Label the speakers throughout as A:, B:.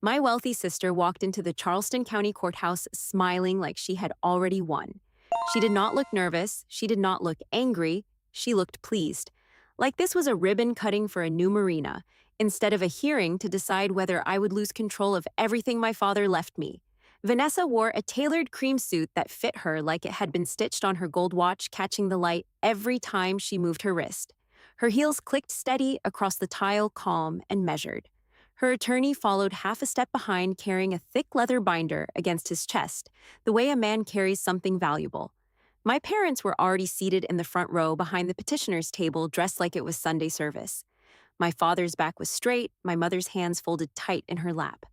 A: My wealthy sister walked into the Charleston County Courthouse smiling like she had already won. She did not look nervous, she did not look angry, she looked pleased. Like this was a ribbon cutting for a new marina, instead of a hearing to decide whether I would lose control of everything my father left me. Vanessa wore a tailored cream suit that fit her like it had been stitched on her gold watch, catching the light every time she moved her wrist. Her heels clicked steady across the tile, calm and measured. Her attorney followed half a step behind, carrying a thick leather binder against his chest, the way a man carries something valuable. My parents were already seated in the front row behind the petitioner's table, dressed like it was Sunday service. My father's back was straight, my mother's hands folded tight in her lap.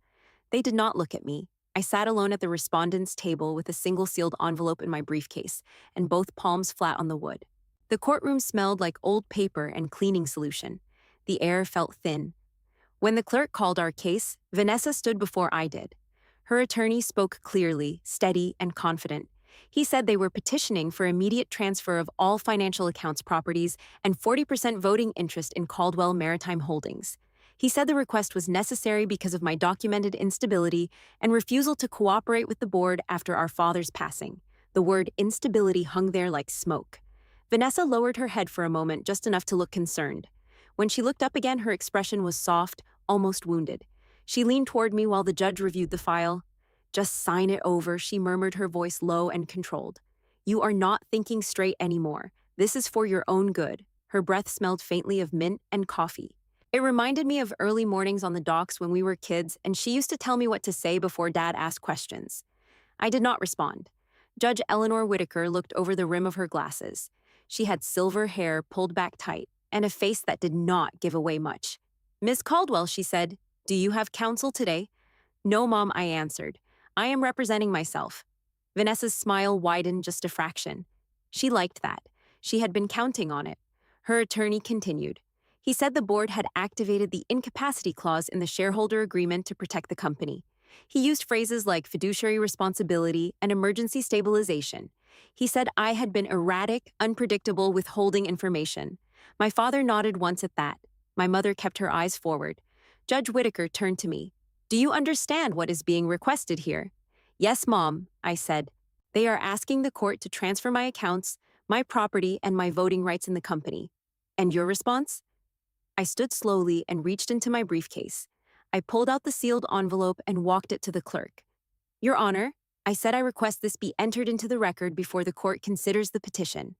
A: They did not look at me. I sat alone at the respondent's table with a single sealed envelope in my briefcase and both palms flat on the wood. The courtroom smelled like old paper and cleaning solution. The air felt thin. When the clerk called our case, Vanessa stood before I did. Her attorney spoke clearly, steady, and confident. He said they were petitioning for immediate transfer of all financial accounts properties and 40% voting interest in Caldwell Maritime Holdings. He said the request was necessary because of my documented instability and refusal to cooperate with the board after our father's passing. The word instability hung there like smoke. Vanessa lowered her head for a moment, just enough to look concerned. When she looked up again, her expression was soft, almost wounded. She leaned toward me while the judge reviewed the file. "Just sign it over," she murmured, her voice low and controlled. "You are not thinking straight anymore. This is for your own good." Her breath smelled faintly of mint and coffee. It reminded me of early mornings on the docks when we were kids, and she used to tell me what to say before Dad asked questions. I did not respond. Judge Eleanor Whitaker looked over the rim of her glasses. She had silver hair pulled back tight and a face that did not give away much. "Miss Caldwell," she said, "do you have counsel today?" "No, Mom," I answered. "I am representing myself." Vanessa's smile widened just a fraction. She liked that. She had been counting on it. Her attorney continued. He said the board had activated the incapacity clause in the shareholder agreement to protect the company. He used phrases like fiduciary responsibility and emergency stabilization. He said I had been erratic, unpredictable, withholding information. My father nodded once at that. My mother kept her eyes forward. Judge Whitaker turned to me. "Do you understand what is being requested here?" "Yes, Mom," I said. "They are asking the court to transfer my accounts, my property, and my voting rights in the company." "And your response?" I stood slowly and reached into my briefcase. I pulled out the sealed envelope and walked it to the clerk. "Your Honor," I said, "I request this be entered into the record before the court considers the petition."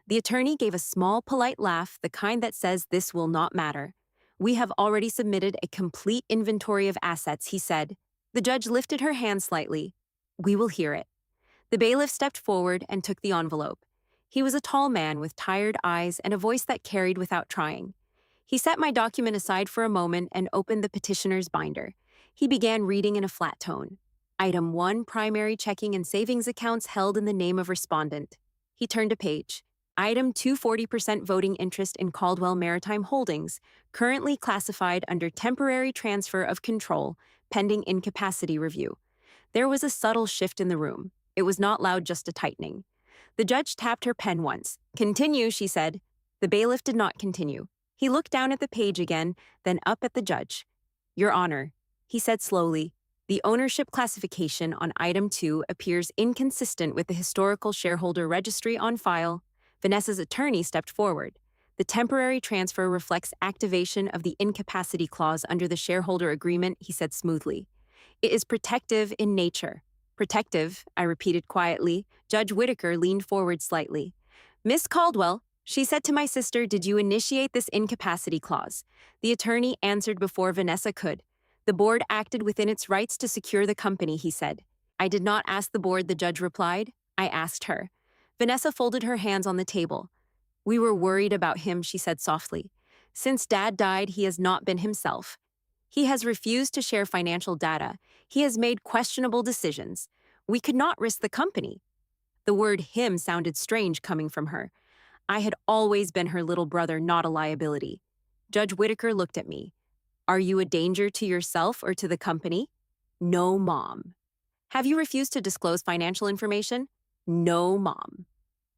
A: The attorney gave a small, polite laugh, the kind that says this will not matter. "We have already submitted a complete inventory of assets," he said. The judge lifted her hand slightly. "We will hear it." The bailiff stepped forward and took the envelope. He was a tall man with tired eyes and a voice that carried without trying. He set my document aside for a moment and opened the petitioner's binder. He began reading in a flat tone. Item 1, primary checking and savings accounts held in the name of respondent. He turned a page. Item 2, 40% voting interest in Caldwell Maritime Holdings, currently classified under temporary transfer of control, pending incapacity review. There was a subtle shift in the room. It was not loud, just a tightening. The judge tapped her pen once. "Continue," she said. The bailiff did not continue. He looked down at the page again, then up at the judge. "Your Honor," he said slowly, "the ownership classification on Item 2 appears inconsistent with the historical shareholder registry on file." Vanessa's attorney stepped forward. "The temporary transfer reflects activation of the incapacity clause under the shareholder agreement," he said smoothly. "It is protective in nature." "Protective," I repeated quietly. Judge Whitaker leaned forward slightly. "Miss Caldwell," she said to my sister, "did you initiate this incapacity clause?" The attorney answered before Vanessa could. "The board acted within its rights to secure the company," he said. "I did not ask the board," the judge replied. "I asked her." Vanessa folded her hands on the table. "We were worried about him," she said softly. "Since Dad died, he has not been himself. He has refused to share financial data. He has made questionable decisions. We could not risk the company." The word "him" sounded strange coming from her. I had always been her little brother, not a liability. Judge Whitaker looked at me. "Are you a danger to yourself or to the company?" "No, Mom." "Have you refused to disclose financial information?" "No, Mom."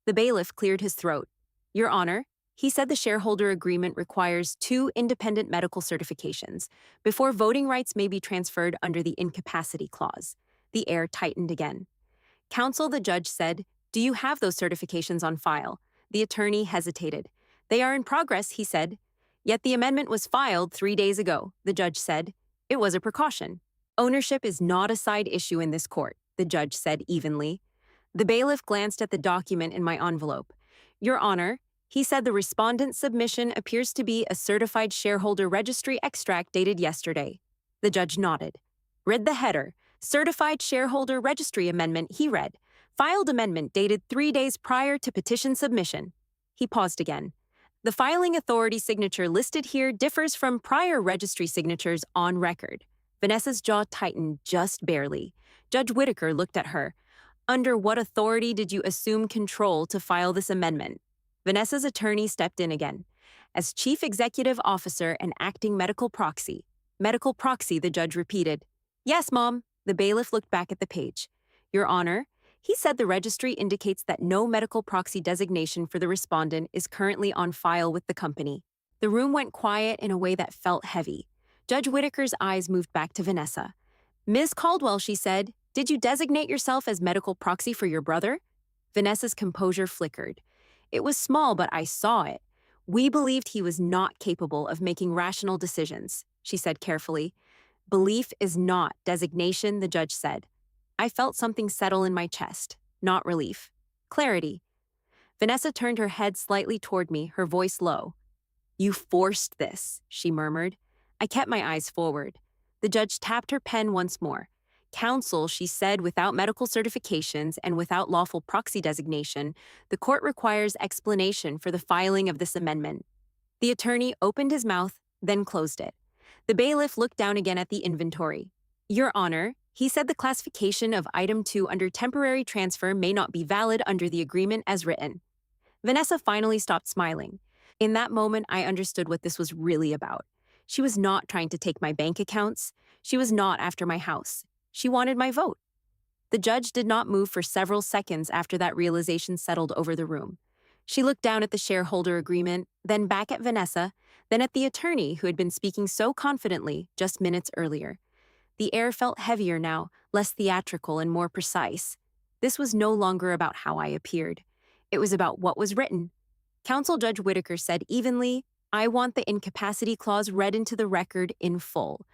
A: The bailiff cleared his throat. "Your Honor," He said the shareholder agreement requires two independent medical certifications before voting rights may be transferred under the incapacity clause. The air tightened again. Counsel, the judge said, "Do you have those certifications on file?" The attorney hesitated. "They are in progress," he said. "Yet the amendment was filed 3 days ago," the judge said. "It was a precaution." "Ownership is not a side issue in this court," the judge said evenly. The bailiff glanced at the document in my envelope. "Your Honor," he said, "the respondent's submission appears to be a certified shareholder registry extract dated yesterday." The judge nodded. "Read the header. Certified shareholder registry amendment," he read. "Filed amendment dated 3 days prior to petition submission." He paused again. "The filing authority signature listed here differs from prior registry signatures on record." Vanessa's jaw tightened just barely. Judge Whitaker looked at her. "Under what authority did you assume control to file this amendment?" Vanessa's attorney stepped in again. "As chief executive officer and acting medical proxy." "Medical proxy," the judge repeated. "Yes, Mom." The bailiff looked back at the page. "Your Honor," he said, "the registry indicates that no medical proxy designation for the respondent is currently on file with the company." The room went quiet in a way that felt heavy. Judge Whitaker's eyes moved back to Vanessa. "Ms. Caldwell," she said, "did you designate yourself as medical proxy for your brother?" Vanessa's composure flickered. "It was small, but I saw it. We believed he was not capable of making rational decisions," she said carefully. "Belief is not designation," the judge said. I felt something settle in my chest, not relief. Clarity. Vanessa turned her head slightly toward me, her voice low. "You forced this," she murmured. I kept my eyes forward. The judge tapped her pen once more. "Counsel," she said, "without medical certifications and without lawful proxy designation, the court requires explanation for the filing of this amendment." The attorney opened his mouth, then closed it. The bailiff looked down again at the inventory. "Your Honor," he said, "the classification of Item 2 under temporary transfer may not be valid under the agreement as written." Vanessa finally stopped smiling. In that moment, I understood what this was really about. She was not trying to take my bank accounts. She was not after my house. She wanted my vote. The judge did not move for several seconds after that realization settled over the room. She looked down at the shareholder agreement, then back at Vanessa, then at the attorney who had been speaking so confidently just minutes earlier. The air felt heavier now, less theatrical and more precise. This was no longer about how I appeared. It was about what was written. Counsel Judge Whitaker said evenly, "I want the incapacity clause read into the record in full."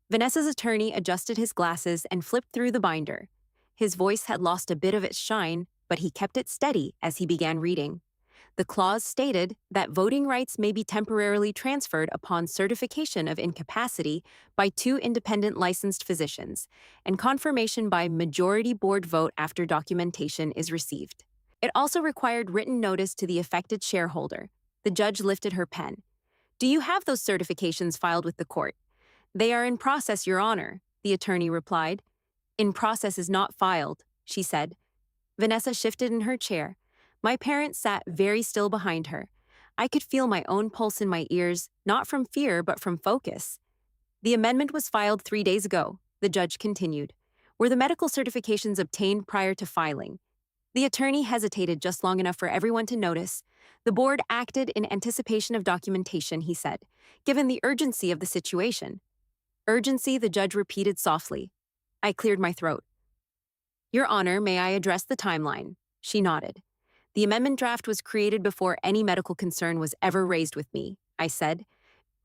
A: Vanessa's attorney adjusted his glasses and flipped through the binder. His voice had lost a bit of its shine, but he kept it steady as he began reading. The clause stated that voting rights may be temporarily transferred upon certification of incapacity by two independent licensed physicians, and confirmation by majority board vote after documentation is received. It also required written notice to the affected shareholder. The judge lifted her pen. "Do you have those certifications filed with the court?" "They are in process, Your Honor," the attorney replied. "In process is not filed," she said. Vanessa shifted in her chair. My parent sat very still behind her. I could feel my own pulse in my ears, not from fear, but from focus. "The amendment was filed 3 days ago," the judge continued. "Were the medical certifications obtained prior to filing?" The attorney hesitated just long enough for everyone to notice. "The board acted in anticipation of documentation," he said, "given the urgency of the situation." "Urgency," the judge repeated softly. I cleared my throat. "Your Honor, may I address the timeline?" She nodded. "The amendment draft was created before any medical concern was ever raised with me," I said.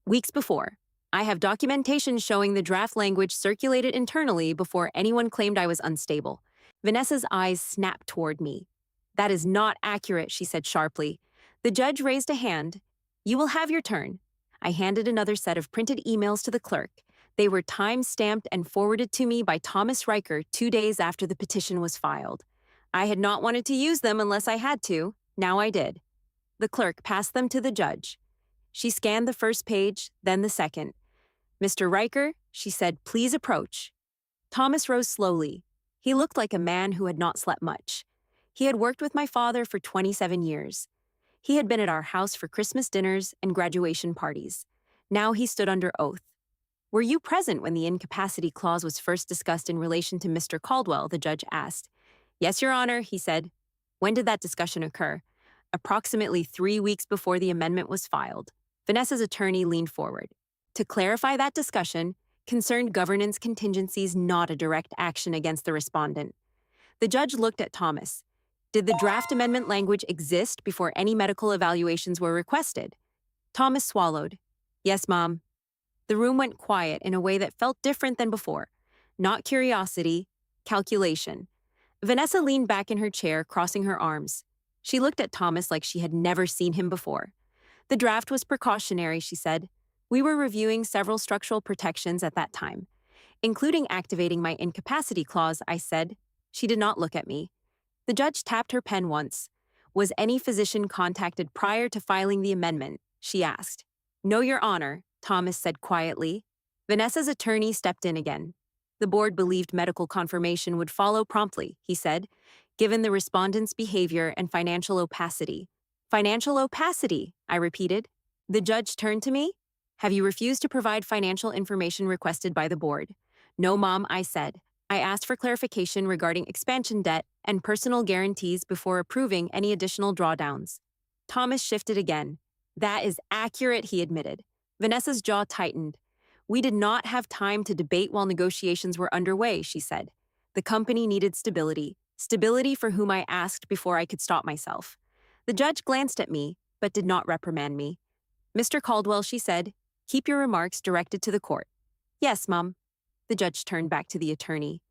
A: "Weeks before. I have documentation showing the draft language circulated internally before anyone claimed I was unstable." Vanessa's eyes snapped toward me. "That is not accurate," she said sharply. The judge raised a hand. "You will have your turn." I handed another set of printed emails to the clerk. They were time-stamped and forwarded to me by Thomas Riker 2 days after the petition was filed. I had not wanted to use them unless I had to. Now I did. The clerk passed them to the judge. She scanned the first page, then the second. "Mr. Riker," she said, "please approach." Thomas rose slowly. He looked like a man who had not slept much. He had worked with my father for 27 years. He had been at our house for Christmas dinners and graduation parties. Now he stood under oath. "Were you present when the incapacity clause was first discussed in relation to Mr. Caldwell?" the judge asked. "Yes, Your Honor," he said. "When did that discussion occur?" approximately 3 weeks before the amendment was filed. Vanessa's attorney leaned forward. To clarify that discussion, concerned governance contingencies, not a direct action against the respondent. The judge looked at Thomas. Did the draft amendment language exist before any medical evaluations were requested? Thomas swallowed. Yes, Mom. The room went quiet in a way that felt different than before. Not curiosity, calculation. Vanessa leaned back in her chair, crossing her arms. She looked at Thomas like she had never seen him before. The draft was precautionary, she said. We were reviewing several structural protections at that time, including activating my incapacity clause, I said. She did not look at me. The judge tapped her pen once. Was any physician contacted prior to filing the amendment? She asked. No, Your Honor, Thomas said quietly. Vanessa's attorney stepped in again. The board believed medical confirmation would follow promptly, he said, given the respondent's behavior and financial opacity. Financial opacity, I repeated. The judge turned to me. Have you refused to provide financial information requested by the board? No, Mom, I said. I asked for clarification regarding expansion debt and personal guarantees before approving any additional drawdowns. Thomas shifted again. That is accurate, he admitted. Vanessa's jaw tightened. We did not have time to debate while negotiations were underway, she said. The company needed stability. Stability for whom I asked before I could stop myself. The judge glanced at me, but did not reprimand me. Mr. Caldwell, she said, keep your remarks directed to the court. Yes, Mom. The judge turned back to the attorney.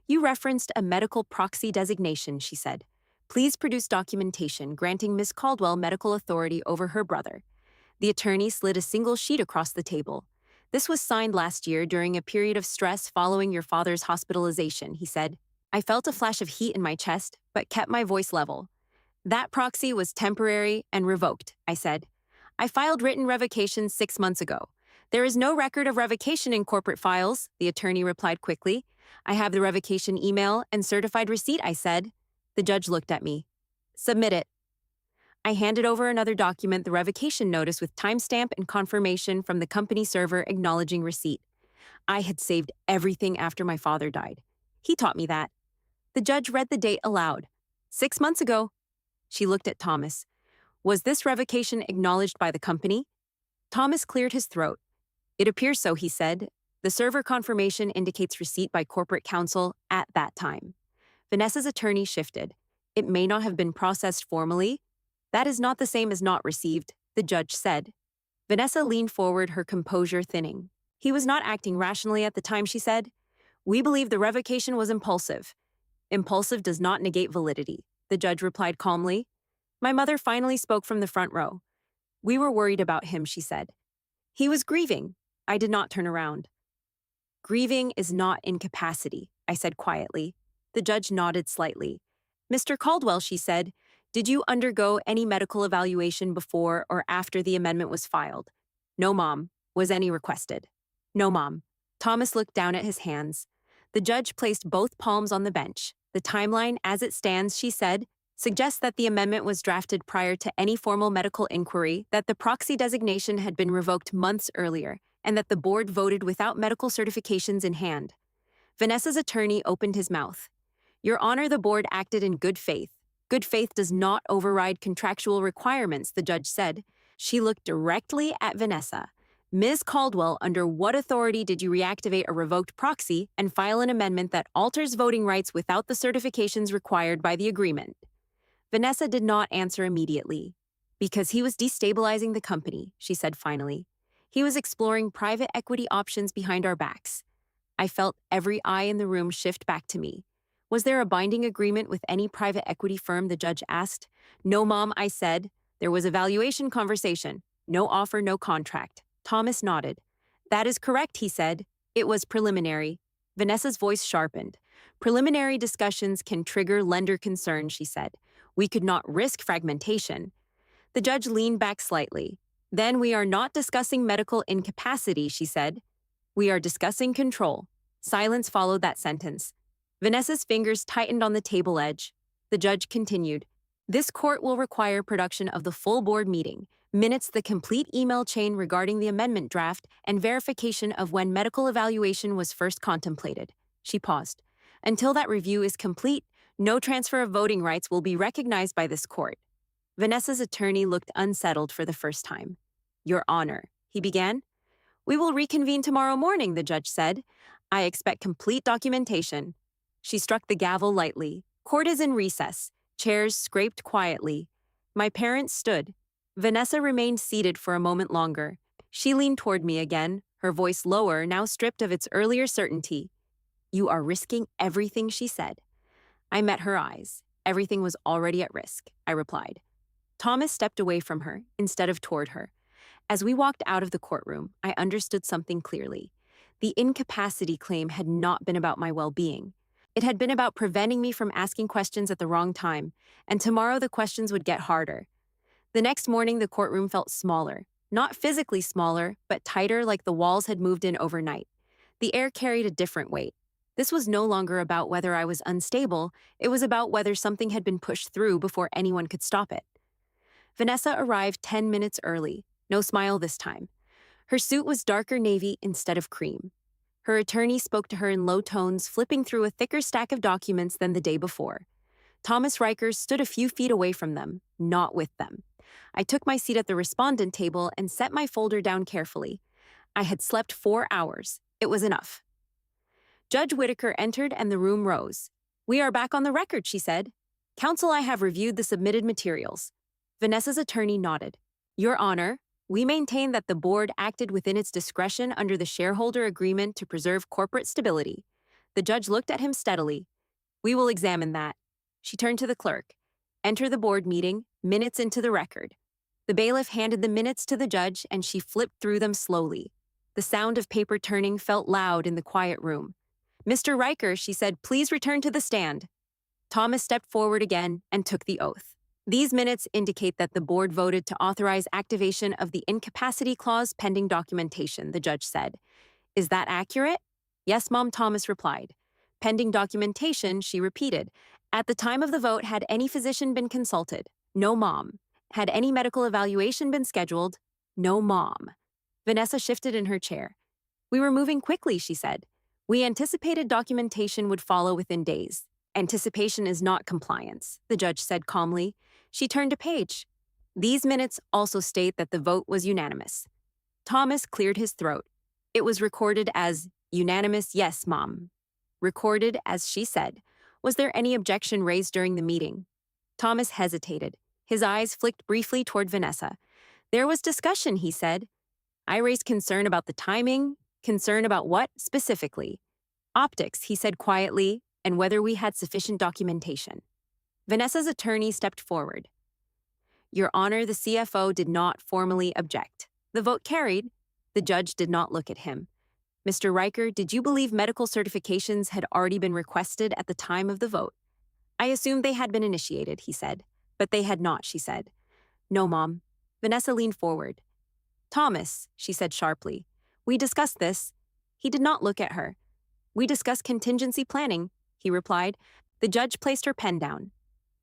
A: You referenced a medical proxy designation, she said. Please produce documentation granting Ms. Caldwell medical authority over her brother. The attorney slid a single sheet across the table. This was signed last year during a period of stress following your father's hospitalization, he said. I felt a flash of heat in my chest, but kept my voice level. That proxy was temporary and revoked, I said. I filed written revocation 6 months ago. There is no record of revocation in corporate files, the attorney replied quickly. I have the revocation email and certified receipt, I said. The judge looked at me. Submit it. I handed over another document, the revocation notice with timestamp and confirmation from the company server acknowledging receipt. I had saved everything after my father died. He taught me that. The judge read the date aloud. 6 months ago. She looked at Thomas. Was this revocation acknowledged by the company? Thomas cleared his throat. It appears so, he said. The server confirmation indicates receipt by corporate counsel at that time. Vanessa's attorney shifted. It may not have been processed formally. That is not the same as not received, the judge said. Vanessa leaned forward, her composure thinning. He was not acting rationally at the time, she said. We believe the revocation was impulsive. Impulsive does not negate validity, the judge replied calmly. My mother finally spoke from the front row. We were worried about him, she said. He was grieving. I did not turn around. Grieving is not incapacity, I said quietly. The judge nodded slightly. Mr. Caldwell, she said, did you undergo any medical evaluation before or after the amendment was filed? No, Mom. Was any requested? No, Mom. Thomas looked down at his hands. The judge placed both palms on the bench. The timeline, as it stands, she said, suggests that the amendment was drafted prior to any formal medical inquiry, that the proxy designation had been revoked months earlier, and that the board voted without medical certifications in hand. Vanessa's attorney opened his mouth. Your Honor, the board acted in good faith. Good faith does not override contractual requirements, the judge said. She looked directly at Vanessa. Ms. Caldwell, under what authority did you reactivate a revoked proxy and file an amendment that alters voting rights without the certifications required by the agreement? Vanessa did not answer immediately. Because he was destabilizing the company, she said finally. He was exploring private equity options behind our backs. I felt every eye in the room shift back to me. Was there a binding agreement with any private equity firm, the judge asked. No, Mom, I said. There was a valuation conversation. No offer, no contract. Thomas nodded. That is correct, he said. It was preliminary. Vanessa's voice sharpened. Preliminary discussions can trigger lender concern, she said. We could not risk fragmentation. The judge leaned back slightly. Then we are not discussing medical incapacity, she said. We are discussing control. Silence followed that sentence. Vanessa's fingers tightened on the table edge. The judge continued. This court will require production of the full board meeting, minutes, the complete email chain regarding the amendment draft, and verification of when medical evaluation was first contemplated. She paused. Until that review is complete, no transfer of voting rights will be recognized by this court. Vanessa's attorney looked unsettled for the first time. Your Honor, he began. We will reconvene tomorrow morning, the judge said. I expect complete documentation. She struck the gavel lightly. Court is in recess. Chairs scraped quietly. My parents stood. Vanessa remained seated for a moment longer. She leaned toward me again, her voice lower, now stripped of its earlier certainty. You are risking everything, she said. I met her eyes. Everything was already at risk, I replied. Thomas stepped away from her, instead of toward her. As we walked out of the courtroom, I understood something clearly. The incapacity claim had not been about my well-being. It had been about preventing me from asking questions at the wrong time, and tomorrow the questions would get harder. The next morning, the courtroom felt smaller. Not physically smaller, but tighter, like the walls had moved in overnight. The air carried a different weight. This was no longer about whether I was unstable, it was about whether something had been pushed through before anyone could stop it. Vanessa arrived 10 minutes early. No smile this time. Her suit was darker navy instead of cream. Her attorney spoke to her in low tones, flipping through a thicker stack of documents than the day before. Thomas Riker stood a few feet away from them, not with them. I took my seat at the respondent table and set my folder down carefully. I had slept 4 hours. It was enough. Judge Whitaker entered and the room rose. We are back on the record, she said. Counsel, I have reviewed the submitted materials. Vanessa's attorney nodded. Your Honor, we maintain that the board acted within its discretion under the shareholder agreement to preserve corporate stability. The judge looked at him steadily. We will examine that. She turned to the clerk. Enter the board meeting, minutes into the record. The bailiff handed the minutes to the judge and she flipped through them slowly. The sound of paper turning felt loud in the quiet room. Mr. Riker, she said, please return to the stand. Thomas stepped forward again and took the oath. These minutes indicate that the board voted to authorize activation of the incapacity clause pending documentation, the judge said. Is that accurate? Yes, Mom, Thomas replied. Pending documentation, she repeated. At the time of the vote, had any physician been consulted? No, Mom. Had any medical evaluation been scheduled? No, Mom. Vanessa shifted in her chair. We were moving quickly, she said. We anticipated documentation would follow within days. Anticipation is not compliance, the judge said calmly. She turned a page. These minutes also state that the vote was unanimous. Thomas cleared his throat. It was recorded as unanimous, yes, Mom. Recorded as she said. Was there any objection raised during the meeting? Thomas hesitated. His eyes flicked briefly toward Vanessa. There was discussion, he said. I raised concern about the timing. Concern about what, specifically? Optics, he said quietly, and whether we had sufficient documentation. Vanessa's attorney stepped forward. Your Honor, the CFO did not formally object. The vote carried. The judge did not look at him. Mr. Riker, did you believe medical certifications had already been requested at the time of the vote? I assumed they had been initiated, he said. But they had not, she said. No, Mom. Vanessa leaned forward. Thomas, she said sharply. We discussed this. He did not look at her. We discussed contingency planning, he replied. The judge placed her pen down.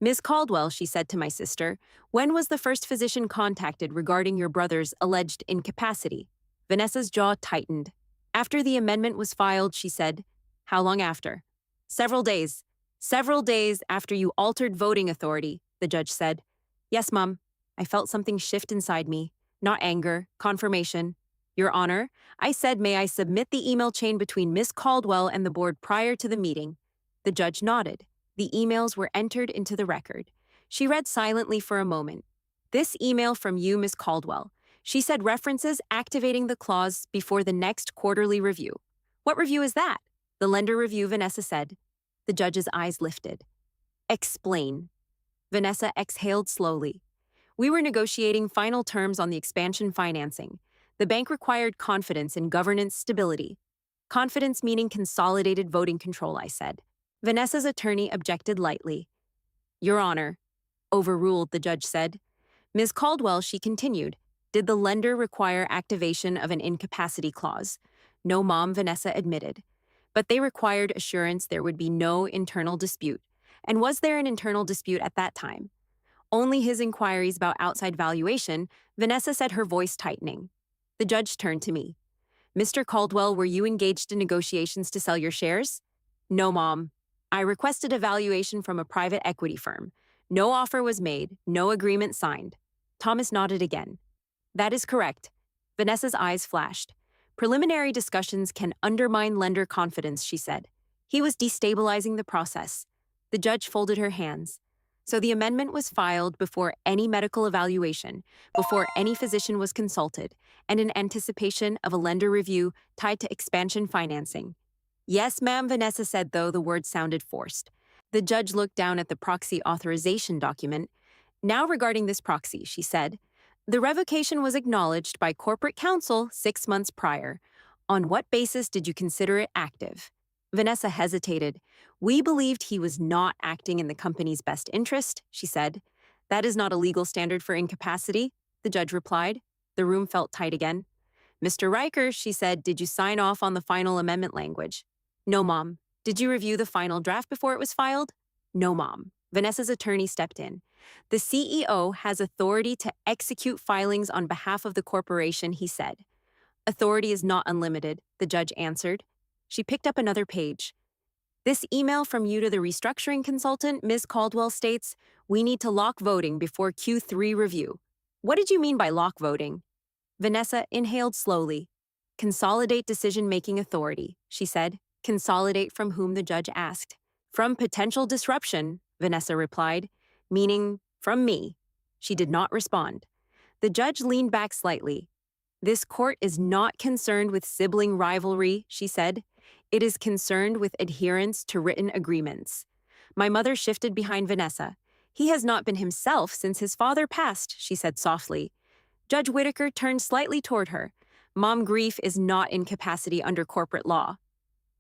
A: Ms. Caldwell, she said to my sister, when was the first physician contacted regarding your brother's alleged incapacity? Vanessa's jaw tightened. After the amendment was filed, she said. How long after? Several days. Several days after you altered voting authority, the judge said. Yes, Mom. I felt something shift inside me. Not anger, confirmation. Your Honor, I said, may I submit the email chain between Ms. Caldwell and the board prior to the meeting? The judge nodded. The emails were entered into the record. She read silently for a moment. This email from you, Ms. Caldwell. She said references activating the clause before the next quarterly review. What review is that? The lender review, Vanessa said. The judge's eyes lifted. Explain. Vanessa exhaled slowly. We were negotiating final terms on the expansion financing. The bank required confidence in governance stability. Confidence meaning consolidated voting control, I said. Vanessa's attorney objected lightly. Your Honor, overruled, the judge said. Ms. Caldwell, she continued, did the lender require activation of an incapacity clause? No, Mom, Vanessa admitted. But they required assurance there would be no internal dispute. And was there an internal dispute at that time? Only his inquiries about outside valuation, Vanessa said, her voice tightening. The judge turned to me. Mr. Caldwell, were you engaged in negotiations to sell your shares? No, Mom. I requested a valuation from a private equity firm. No offer was made, no agreement signed. Thomas nodded again. That is correct. Vanessa's eyes flashed. Preliminary discussions can undermine lender confidence, she said. He was destabilizing the process. The judge folded her hands. So the amendment was filed before any medical evaluation, before any physician was consulted, and in anticipation of a lender review tied to expansion financing. Yes, ma'am, Vanessa said, though the words sounded forced. The judge looked down at the proxy authorization document. Now regarding this proxy, she said, the revocation was acknowledged by corporate counsel 6 months prior. On what basis did you consider it active? Vanessa hesitated. We believed he was not acting in the company's best interest, she said. That is not a legal standard for incapacity, the judge replied. The room felt tight again. Mr. Riker, she said, did you sign off on the final amendment language? No, Mom. Did you review the final draft before it was filed? No, Mom. Vanessa's attorney stepped in. The CEO has authority to execute filings on behalf of the corporation, he said. Authority is not unlimited, the judge answered. She picked up another page. This email from you to the restructuring consultant, Ms. Caldwell, states, we need to lock voting before Q3 review. What did you mean by lock voting? Vanessa inhaled slowly. Consolidate decision-making authority, she said. Consolidate from whom, the judge asked. From potential disruption, Vanessa replied, meaning from me. She did not respond. The judge leaned back slightly. This court is not concerned with sibling rivalry, she said. It is concerned with adherence to written agreements. My mother shifted behind Vanessa. He has not been himself since his father passed, she said softly. Judge Whitaker turned slightly toward her. Mom, grief is not incapacity under corporate law.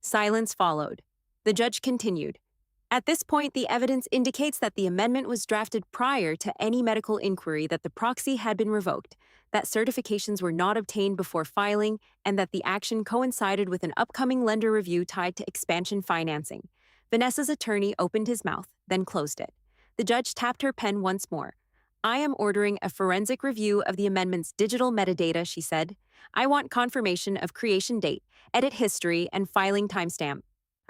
A: Silence followed. The judge continued. At this point, the evidence indicates that the amendment was drafted prior to any medical inquiry that the proxy had been revoked, that certifications were not obtained before filing, and that the action coincided with an upcoming lender review tied to expansion financing. Vanessa's attorney opened his mouth, then closed it. The judge tapped her pen once more. I am ordering a forensic review of the amendment's digital metadata, she said. I want confirmation of creation date, edit history, and filing timestamp.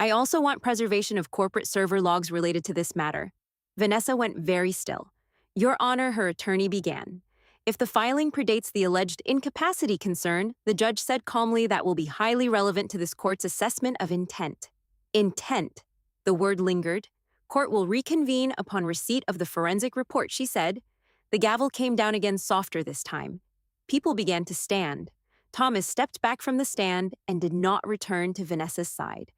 A: I also want preservation of corporate server logs related to this matter. Vanessa went very still. Your Honor, her attorney began. If the filing predates the alleged incapacity concern, the judge said calmly, that will be highly relevant to this court's assessment of intent. Intent. The word lingered. Court will reconvene upon receipt of the forensic report, she said. The gavel came down again, softer this time. People began to stand. Thomas stepped back from the stand and did not return to Vanessa's side.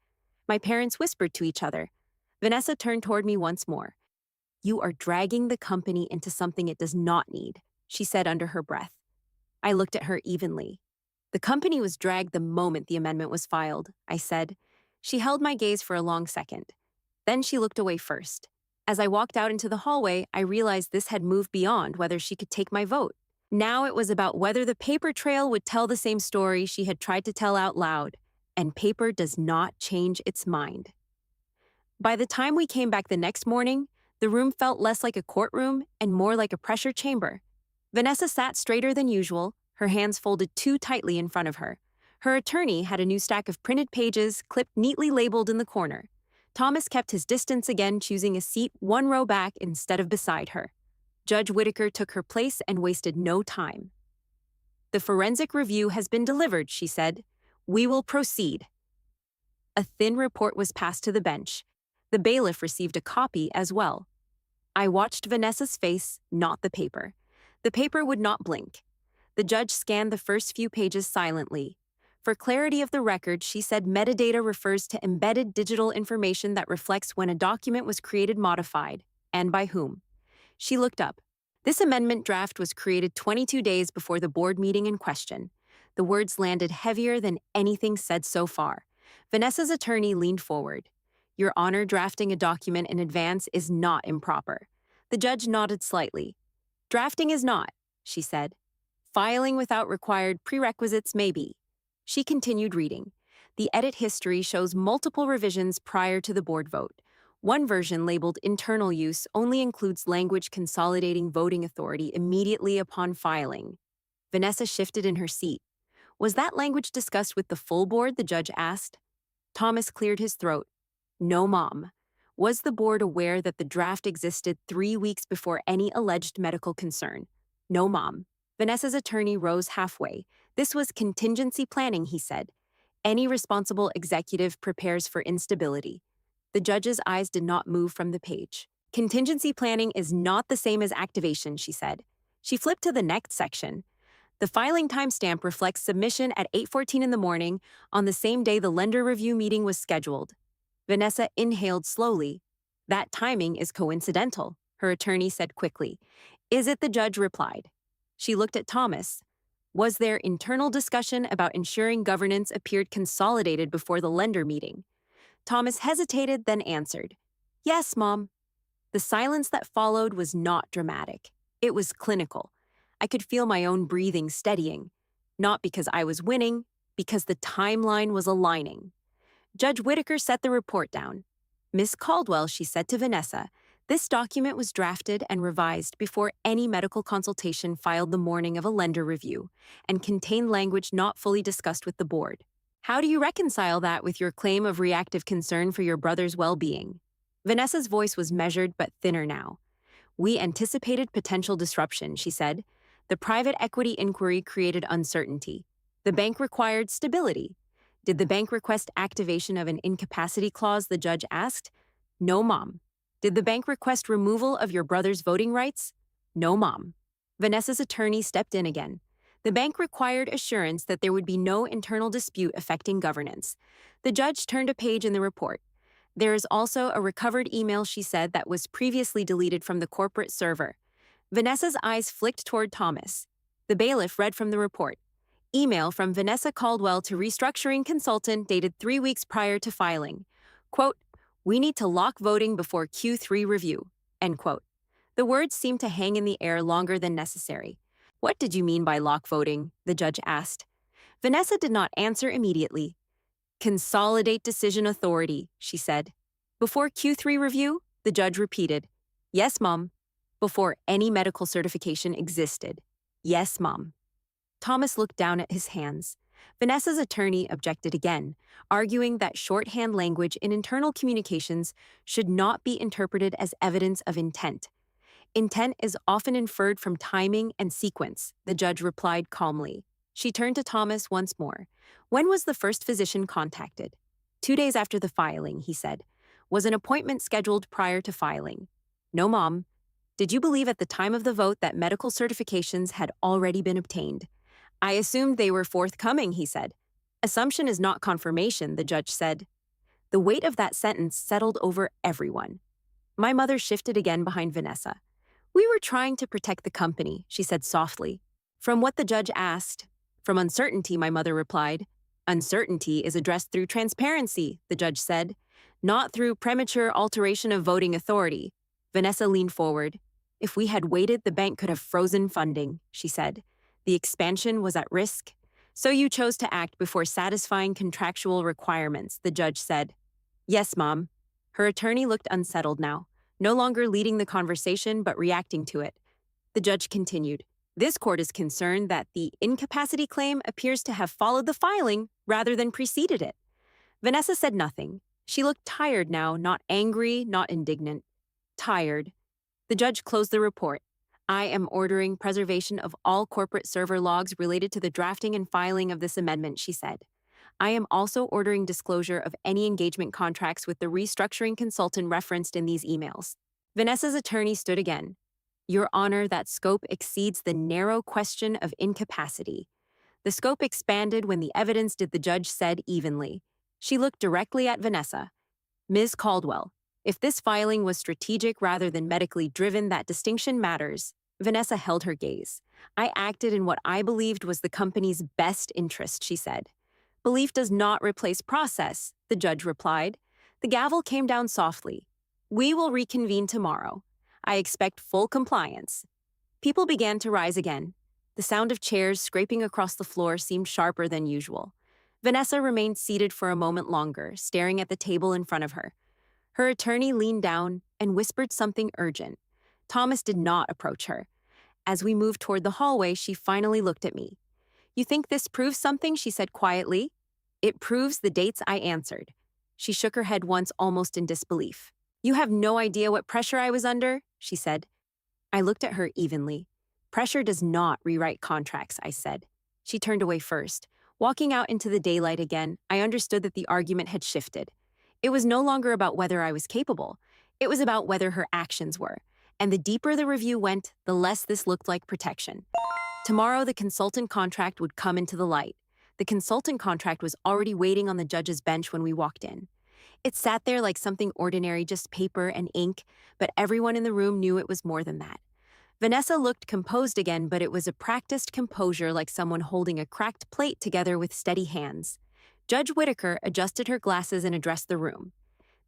A: My parents whispered to each other. Vanessa turned toward me once more. You are dragging the company into something it does not need, she said under her breath. I looked at her evenly. The company was dragged the moment the amendment was filed, I said. She held my gaze for a long second. Then she looked away first. As I walked out into the hallway, I realized this had moved beyond whether she could take my vote. Now it was about whether the paper trail would tell the same story she had tried to tell out loud. And paper does not change its mind. By the time we came back the next morning, the room felt less like a courtroom and more like a pressure chamber. Vanessa sat straighter than usual, her hands folded too tightly in front of her. Her attorney had a new stack of printed pages clipped neatly labeled in the corner. Thomas kept his distance again, choosing a seat one row back instead of beside her. Judge Whitaker took her place and wasted no time. The forensic review has been delivered, she said. We will proceed. A thin report was passed to the bench. The bailiff received a copy as well. I watched Vanessa's face, not the paper. The paper would not blink. The judge scanned the first few pages silently. For clarity of the record, she said metadata refers to embedded digital information that reflects when a document was created, modified, and by whom. She looked up. This amendment draft was created 22 days before the board meeting in question. The words landed heavier than anything said so far. Vanessa's attorney leaned forward. Your Honor, drafting a document in advance is not improper. The judge nodded slightly. Drafting is not, she said. Filing without required prerequisites may be. She continued reading. The edit history shows multiple revisions prior to the board vote. One version, labeled internal use, only includes language consolidating voting authority immediately upon filing. Vanessa shifted in her seat. Was that language discussed with the full board, the judge asked. Thomas cleared his throat. No, Mom. Was the board aware that the draft existed 3 weeks before any alleged medical concern? No, Mom. Vanessa's attorney rose halfway. This was contingency planning, he said. Any responsible executive prepares for instability. The judge's eyes did not move from the page. Contingency planning is not the same as activation, she said. She flipped to the next section. The filing timestamp reflects submission at 8:14 in the morning on the same day the lender review meeting was scheduled. Vanessa inhaled slowly. That timing is coincidental, her attorney said quickly. Is it? The judge replied. She looked at Thomas. Was there internal discussion about ensuring governance appeared consolidated before the lender meeting? Thomas hesitated, then answered. Yes, Mom. The silence that followed was not dramatic. It was clinical. I could feel my own breathing steadying. Not because I was winning, because the timeline was aligning. Judge Whitaker set the report down. Miss Caldwell, she said to Vanessa, this document was drafted and revised before any medical consultation filed the morning of a lender review and contained language not fully discussed with the board. How do you reconcile that with your claim of reactive concern for your brother's well-being? Vanessa's voice was measured but thinner now. We anticipated potential disruption, she said. The private equity inquiry created uncertainty. The bank required stability. Did the bank request activation of an incapacity clause? The judge asked. No, Mom. Did the bank request removal of your brother's voting rights? No, Mom. Vanessa's attorney stepped in again. The bank required assurance that there would be no internal dispute affecting governance. The judge turned a page in the report. There is also a recovered email, she said, that was previously deleted from the corporate server. Vanessa's eyes flicked toward Thomas. The bailiff read from the report. Email from Vanessa Caldwell to restructuring consultant dated 3 weeks prior to filing. Quote, we need to lock voting before Q3 review. End quote. The words seemed to hang in the air longer than necessary. What did you mean by lock voting? The judge asked. Vanessa did not answer immediately. Consolidate decision authority, she said. Before Q3 review? The judge repeated. Yes, Mom. Before any medical certification existed. Yes, Mom. Thomas looked down at his hands. Vanessa's attorney objected again, arguing that shorthand language in internal communications should not be interpreted as evidence of intent. Intent is often inferred from timing and sequence, the judge replied calmly. She turned to Thomas once more. When was the first physician contacted? 2 days after the filing, he said. Was an appointment scheduled prior to filing? No, Mom. Did you believe at the time of the vote that medical certifications had already been obtained? I assumed they were forthcoming, he said. Assumption is not confirmation, the judge said. The weight of that sentence settled over everyone. My mother shifted again behind Vanessa. We were trying to protect the company, she said softly. From what the judge asked. From uncertainty, my mother replied. Uncertainty is addressed through transparency, the judge said, not through premature alteration of voting authority. Vanessa leaned forward. If we had waited, the bank could have frozen funding, she said. The expansion was at risk. So you chose to act before satisfying contractual requirements, the judge said. Yes, Mom. Her attorney looked unsettled now, no longer leading the conversation but reacting to it. The judge continued. This court is concerned that the incapacity claim appears to have followed the filing rather than preceded it. Vanessa said nothing. She looked tired now, not angry, not indignant. Tired. The judge closed the report. I am ordering preservation of all corporate server logs related to the drafting and filing of this amendment, she said. I am also ordering disclosure of any engagement contracts with the restructuring consultant referenced in these emails. Vanessa's attorney stood again. Your Honor, that scope exceeds the narrow question of incapacity. The scope expanded when the evidence did, the judge said evenly. She looked directly at Vanessa. Ms. Caldwell, if this filing was strategic rather than medically driven, that distinction matters. Vanessa held her gaze. I acted in what I believed was the company's best interest, she said. Belief does not replace process, the judge replied. The gavel came down softly. We will reconvene tomorrow. I expect full compliance. People began to rise again. The sound of chairs scraping across the floor seemed sharper than usual. Vanessa remained seated for a moment longer, staring at the table in front of her. Her attorney leaned down and whispered something urgent. Thomas did not approach her. As we moved toward the hallway, she finally looked at me. You think this proves something? She said quietly. It proves the dates, I answered. She shook her head once, almost in disbelief. You have no idea what pressure I was under, she said. I looked at her evenly. Pressure does not rewrite contracts, I said. She turned away first. Walking out into the daylight again, I understood that the argument had shifted. It was no longer about whether I was capable. It was about whether her actions were. And the deeper the review went, the less this looked like protection. Tomorrow, the consultant contract would come into the light. The consultant contract was already waiting on the judge's bench when we walked in. It sat there like something ordinary, just paper and ink, but everyone in the room knew it was more than that. Vanessa looked composed again, but it was a practiced composure like someone holding a cracked plate together with steady hands. Judge Whitaker adjusted her glasses and addressed the room.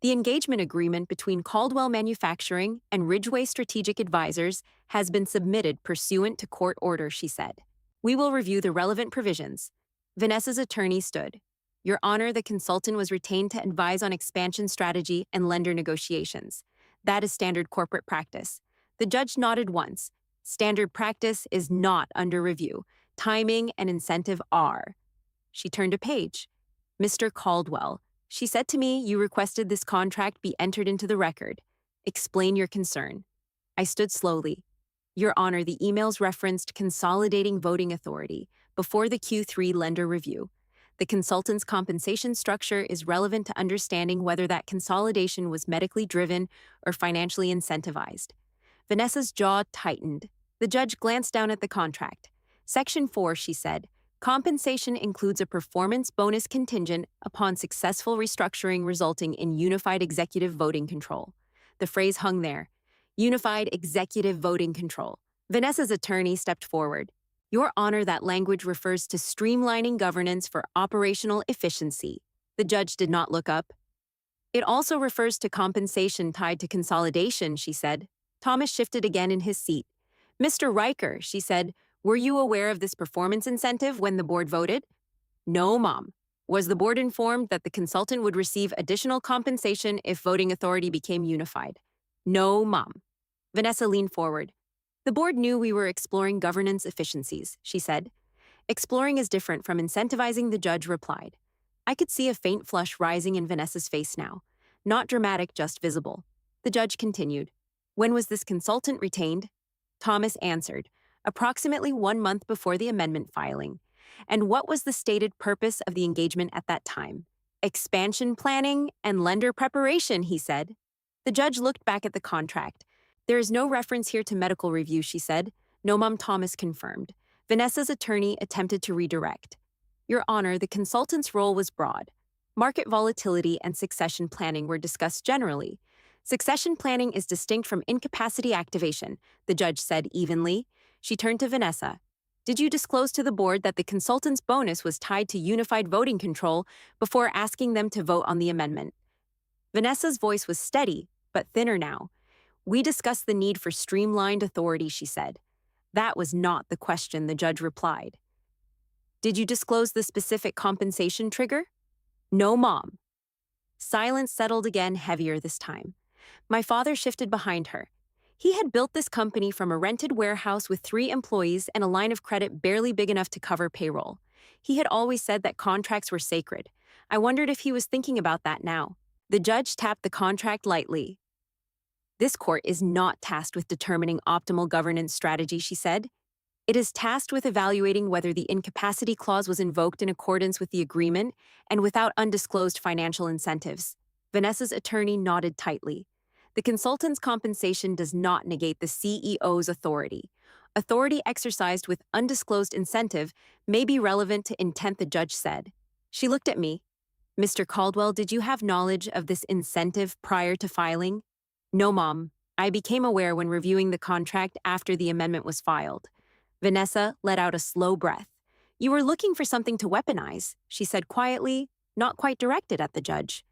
A: The engagement agreement between Caldwell Manufacturing and Ridgeway Strategic Advisors has been submitted pursuant to court order, she said. We will review the relevant provisions. Vanessa's attorney stood. Your Honor, the consultant was retained to advise on expansion strategy and lender negotiations. That is standard corporate practice. The judge nodded once. Standard practice is not under review. Timing and incentive are. She turned a page. Mr. Caldwell, she said to me, you requested this contract be entered into the record. Explain your concern. I stood slowly. Your Honor, the emails referenced consolidating voting authority before the Q3 lender review. The consultant's compensation structure is relevant to understanding whether that consolidation was medically driven or financially incentivized. Vanessa's jaw tightened. The judge glanced down at the contract. Section 4, she said, compensation includes a performance bonus contingent upon successful restructuring resulting in unified executive voting control. The phrase hung there. Unified executive voting control. Vanessa's attorney stepped forward. Your Honor, that language refers to streamlining governance for operational efficiency. The judge did not look up. It also refers to compensation tied to consolidation, she said. Thomas shifted again in his seat. Mr. Riker, she said, were you aware of this performance incentive when the board voted? No, Mom. Was the board informed that the consultant would receive additional compensation if voting authority became unified? No, Mom. Vanessa leaned forward. The board knew we were exploring governance efficiencies, she said. Exploring is different from incentivizing, the judge replied. I could see a faint flush rising in Vanessa's face now. Not dramatic, just visible. The judge continued. When was this consultant retained? Thomas answered, approximately 1 month before the amendment filing. And what was the stated purpose of the engagement at that time? Expansion planning and lender preparation, he said. The judge looked back at the contract. There is no reference here to medical review, she said. No, Mom, Thomas confirmed. Vanessa's attorney attempted to redirect. Your Honor, the consultant's role was broad. Market volatility and succession planning were discussed generally. Succession planning is distinct from incapacity activation, the judge said evenly. She turned to Vanessa. Did you disclose to the board that the consultant's bonus was tied to unified voting control before asking them to vote on the amendment? Vanessa's voice was steady, but thinner now. We discussed the need for streamlined authority, she said. That was not the question, the judge replied. Did you disclose the specific compensation trigger? No, Mom. Silence settled again, heavier this time. My father shifted behind her. He had built this company from a rented warehouse with 3 employees and a line of credit barely big enough to cover payroll. He had always said that contracts were sacred. I wondered if he was thinking about that now. The judge tapped the contract lightly. This court is not tasked with determining optimal governance strategy, she said. It is tasked with evaluating whether the incapacity clause was invoked in accordance with the agreement and without undisclosed financial incentives. Vanessa's attorney nodded tightly. The consultant's compensation does not negate the CEO's authority. Authority exercised with undisclosed incentive may be relevant to intent, the judge said. She looked at me. Mr. Caldwell, did you have knowledge of this incentive prior to filing? No, Mom. I became aware when reviewing the contract after the amendment was filed. Vanessa let out a slow breath. You were looking for something to weaponize, she said quietly, not quite directed at the judge.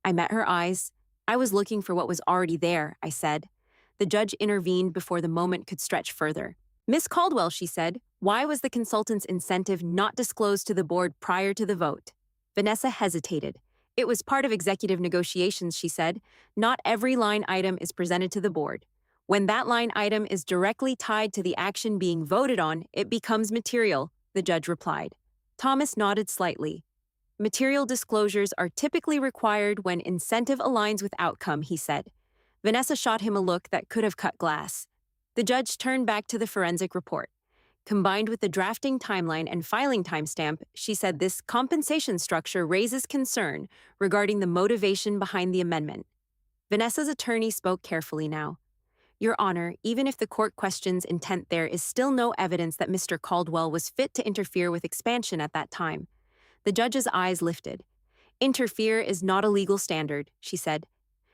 A: I met her eyes. I was looking for what was already there, I said. The judge intervened before the moment could stretch further. Miss Caldwell, she said, why was the consultant's incentive not disclosed to the board prior to the vote? Vanessa hesitated. It was part of executive negotiations, she said. Not every line item is presented to the board. When that line item is directly tied to the action being voted on, it becomes material, the judge replied. Thomas nodded slightly. Material disclosures are typically required when incentive aligns with outcome, he said. Vanessa shot him a look that could have cut glass. The judge turned back to the forensic report. Combined with the drafting timeline and filing timestamp, she said this compensation structure raises concern regarding the motivation behind the amendment. Vanessa's attorney spoke carefully now. Your Honor, even if the court questions intent, there is still no evidence that Mr. Caldwell was fit to interfere with expansion at that time. The judge's eyes lifted. Interfere is not a legal standard, she said.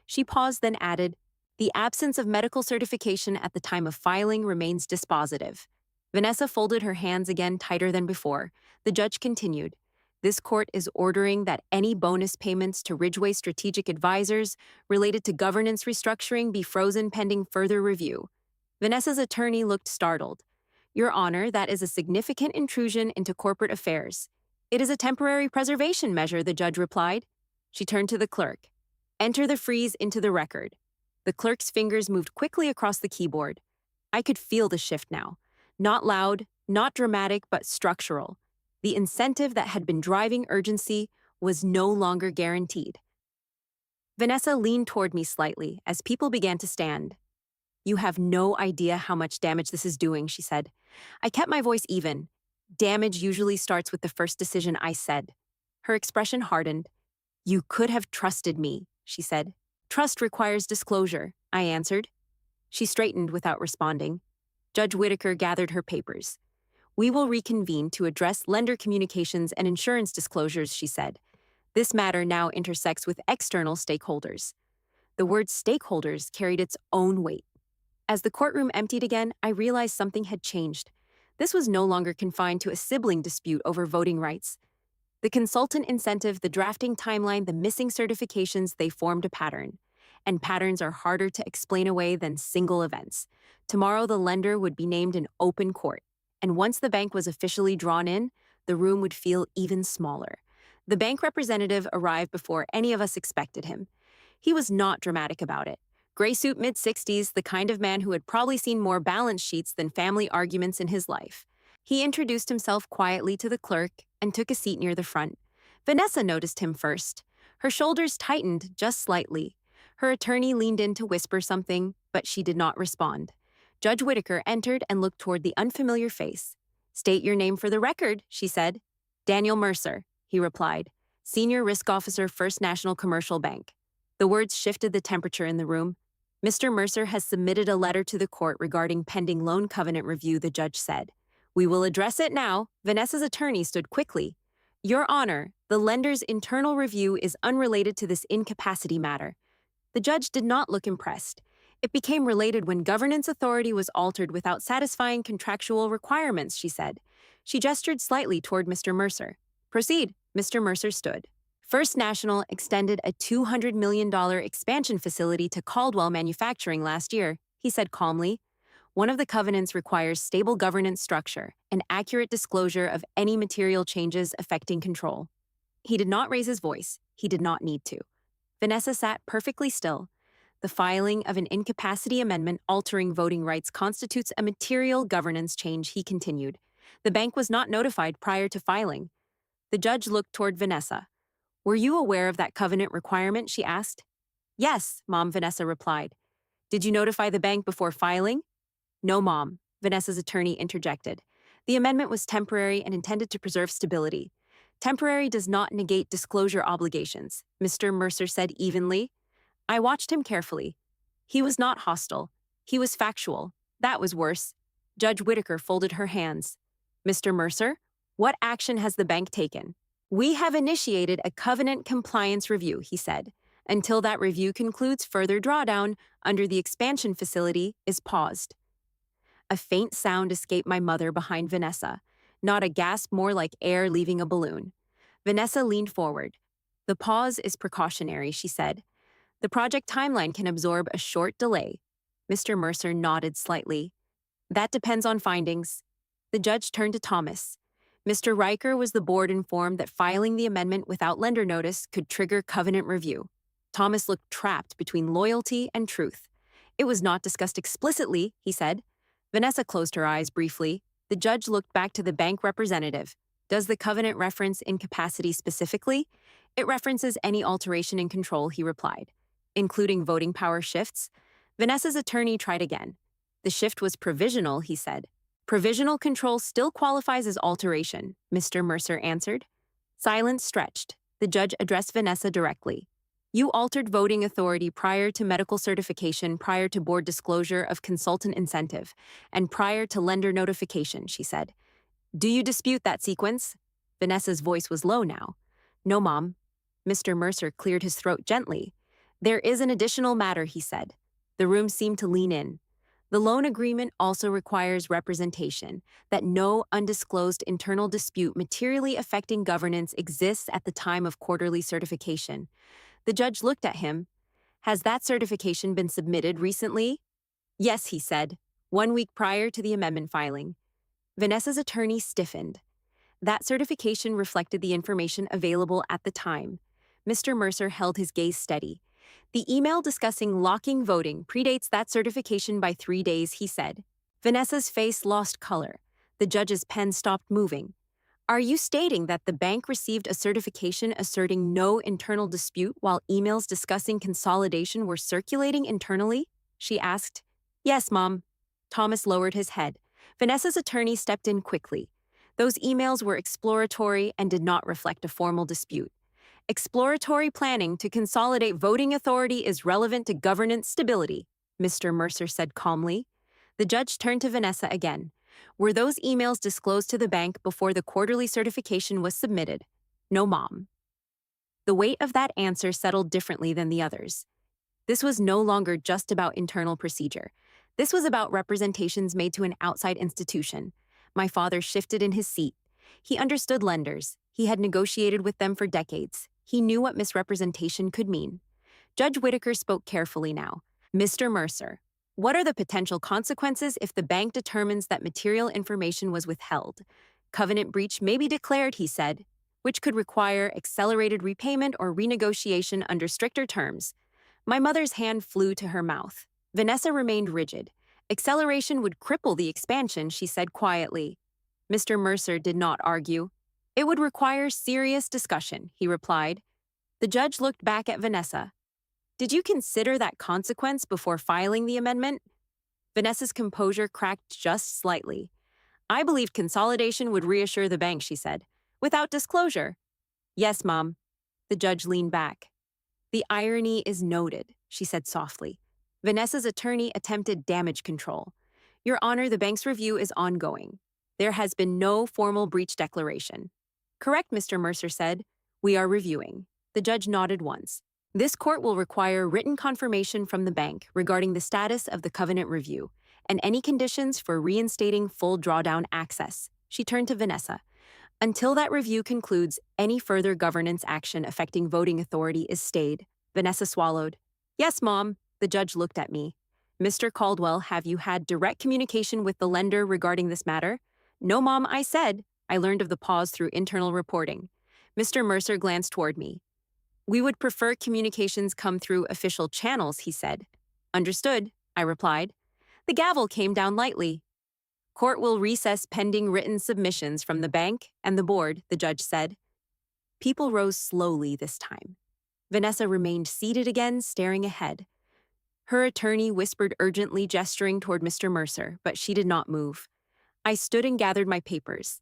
A: She paused, then added, the absence of medical certification at the time of filing remains dispositive. Vanessa folded her hands again tighter than before. The judge continued, this court is ordering that any bonus payments to Ridgeway Strategic Advisors related to governance restructuring be frozen pending further review. Vanessa's attorney looked startled. Your Honor, that is a significant intrusion into corporate affairs. It is a temporary preservation measure, the judge replied. She turned to the clerk. Enter the freeze into the record. The clerk's fingers moved quickly across the keyboard. I could feel the shift now. Not loud, not dramatic, but structural. The incentive that had been driving urgency was no longer guaranteed. Vanessa leaned toward me slightly as people began to stand. You have no idea how much damage this is doing, she said. I kept my voice even. Damage usually starts with the first decision I said. Her expression hardened. You could have trusted me, she said. Trust requires disclosure, I answered. She straightened without responding. Judge Whitaker gathered her papers. We will reconvene to address lender communications and insurance disclosures, she said. This matter now intersects with external stakeholders. The word stakeholders carried its own weight. As the courtroom emptied again, I realized something had changed. This was no longer confined to a sibling dispute over voting rights. The consultant incentive, the drafting timeline, the missing certifications, they formed a pattern. And patterns are harder to explain away than single events. Tomorrow, the lender would be named in open court. And once the bank was officially drawn in, the room would feel even smaller. The bank representative arrived before any of us expected him. He was not dramatic about it. Gray suit, mid-60s, the kind of man who had probably seen more balance sheets than family arguments in his life. He introduced himself quietly to the clerk and took a seat near the front. Vanessa noticed him first. Her shoulders tightened just slightly. Her attorney leaned in to whisper something, but she did not respond. Judge Whitaker entered and looked toward the unfamiliar face. State your name for the record, she said. Daniel Mercer, he replied. Senior Risk Officer, First National Commercial Bank. The words shifted the temperature in the room. Mr. Mercer has submitted a letter to the court regarding pending loan covenant review, the judge said. We will address it now. Vanessa's attorney stood quickly. Your Honor, the lender's internal review is unrelated to this incapacity matter. The judge did not look impressed. It became related when governance authority was altered without satisfying contractual requirements, she said. She gestured slightly toward Mr. Mercer. Proceed. Mr. Mercer stood. First National extended a $200 million expansion facility to Caldwell Manufacturing last year, he said calmly. One of the covenants requires stable governance structure and accurate disclosure of any material changes affecting control. He did not raise his voice. He did not need to. Vanessa sat perfectly still. The filing of an incapacity amendment altering voting rights constitutes a material governance change, he continued. The bank was not notified prior to filing. The judge looked toward Vanessa. Were you aware of that covenant requirement, she asked. Yes, Mom, Vanessa replied. Did you notify the bank before filing? No, Mom, Vanessa's attorney interjected. The amendment was temporary and intended to preserve stability. Temporary does not negate disclosure obligations, Mr. Mercer said evenly. I watched him carefully. He was not hostile. He was factual. That was worse. Judge Whitaker folded her hands. Mr. Mercer, what action has the bank taken? We have initiated a covenant compliance review, he said. Until that review concludes, further drawdown under the expansion facility is paused. A faint sound escaped my mother behind Vanessa, not a gasp, more like air leaving a balloon. Vanessa leaned forward. The pause is precautionary, she said. The project timeline can absorb a short delay. Mr. Mercer nodded slightly. That depends on findings. The judge turned to Thomas. Mr. Riker, was the board informed that filing the amendment without lender notice could trigger covenant review? Thomas looked trapped between loyalty and truth. It was not discussed explicitly, he said. Vanessa closed her eyes briefly. The judge looked back to the bank representative. Does the covenant reference incapacity specifically? It references any alteration in control, he replied. including voting power shifts. Vanessa's attorney tried again. The shift was provisional, he said. Provisional control still qualifies as alteration, Mr. Mercer answered. Silence stretched. The judge addressed Vanessa directly. You altered voting authority prior to medical certification, prior to board disclosure of consultant incentive, and prior to lender notification, she said. Do you dispute that sequence? Vanessa's voice was low now. No, Mom. Mr. Mercer cleared his throat gently. There is an additional matter, he said. The room seemed to lean in. The loan agreement also requires representation, that no undisclosed internal dispute materially affecting governance exists at the time of quarterly certification. The judge looked at him. Has that certification been submitted recently? Yes, he said, 1 week prior to the amendment filing. Vanessa's attorney stiffened. That certification reflected the information available at the time. Mr. Mercer held his gaze steady. The email discussing locking voting predates that certification by 3 days, he said. Vanessa's face lost color. The judge's pen stopped moving. Are you stating that the bank received a certification asserting no internal dispute while emails discussing consolidation were circulating internally? She asked. Yes, Mom. Thomas lowered his head. Vanessa's attorney stepped in quickly. Those emails were exploratory and did not reflect a formal dispute. Exploratory planning to consolidate voting authority is relevant to governance stability, Mr. Mercer said calmly. The judge turned to Vanessa again. Were those emails disclosed to the bank before the quarterly certification was submitted? No, Mom. The weight of that answer settled differently than the others. This was no longer just about internal procedure. This was about representations made to an outside institution. My father shifted in his seat. He understood lenders. He had negotiated with them for decades. He knew what misrepresentation could mean. Judge Whitaker spoke carefully now. Mr. Mercer, what are the potential consequences if the bank determines that material information was withheld? Covenant breach may be declared, he said, which could require accelerated repayment or renegotiation under stricter terms. My mother's hand flew to her mouth. Vanessa remained rigid. Acceleration would cripple the expansion, she said quietly. Mr. Mercer did not argue. It would require serious discussion, he replied. The judge looked back at Vanessa. Did you consider that consequence before filing the amendment? Vanessa's composure cracked just slightly. I believed consolidation would reassure the bank, she said, without disclosure. Yes, Mom. The judge leaned back. The irony is noted, she said softly. Vanessa's attorney attempted damage control. Your Honor, the bank's review is ongoing. There has been no formal breach declaration. Correct, Mr. Mercer said. We are reviewing. The judge nodded once. This court will require written confirmation from the bank regarding the status of the covenant review and any conditions for reinstating full drawdown access. She turned to Vanessa. Until that review concludes, any further governance action affecting voting authority is stayed. Vanessa swallowed. Yes, Mom. The judge looked at me. Mr. Caldwell, have you had direct communication with the lender regarding this matter? No, Mom, I said. I learned of the pause through internal reporting. Mr. Mercer glanced toward me. We would prefer communications come through official channels, he said. Understood, I replied. The gavel came down lightly. Court will recess pending written submissions from the bank and the board, the judge said. People rose slowly this time. Vanessa remained seated again, staring ahead. Her attorney whispered urgently, gesturing toward Mr. Mercer, but she did not move. I stood and gathered my papers.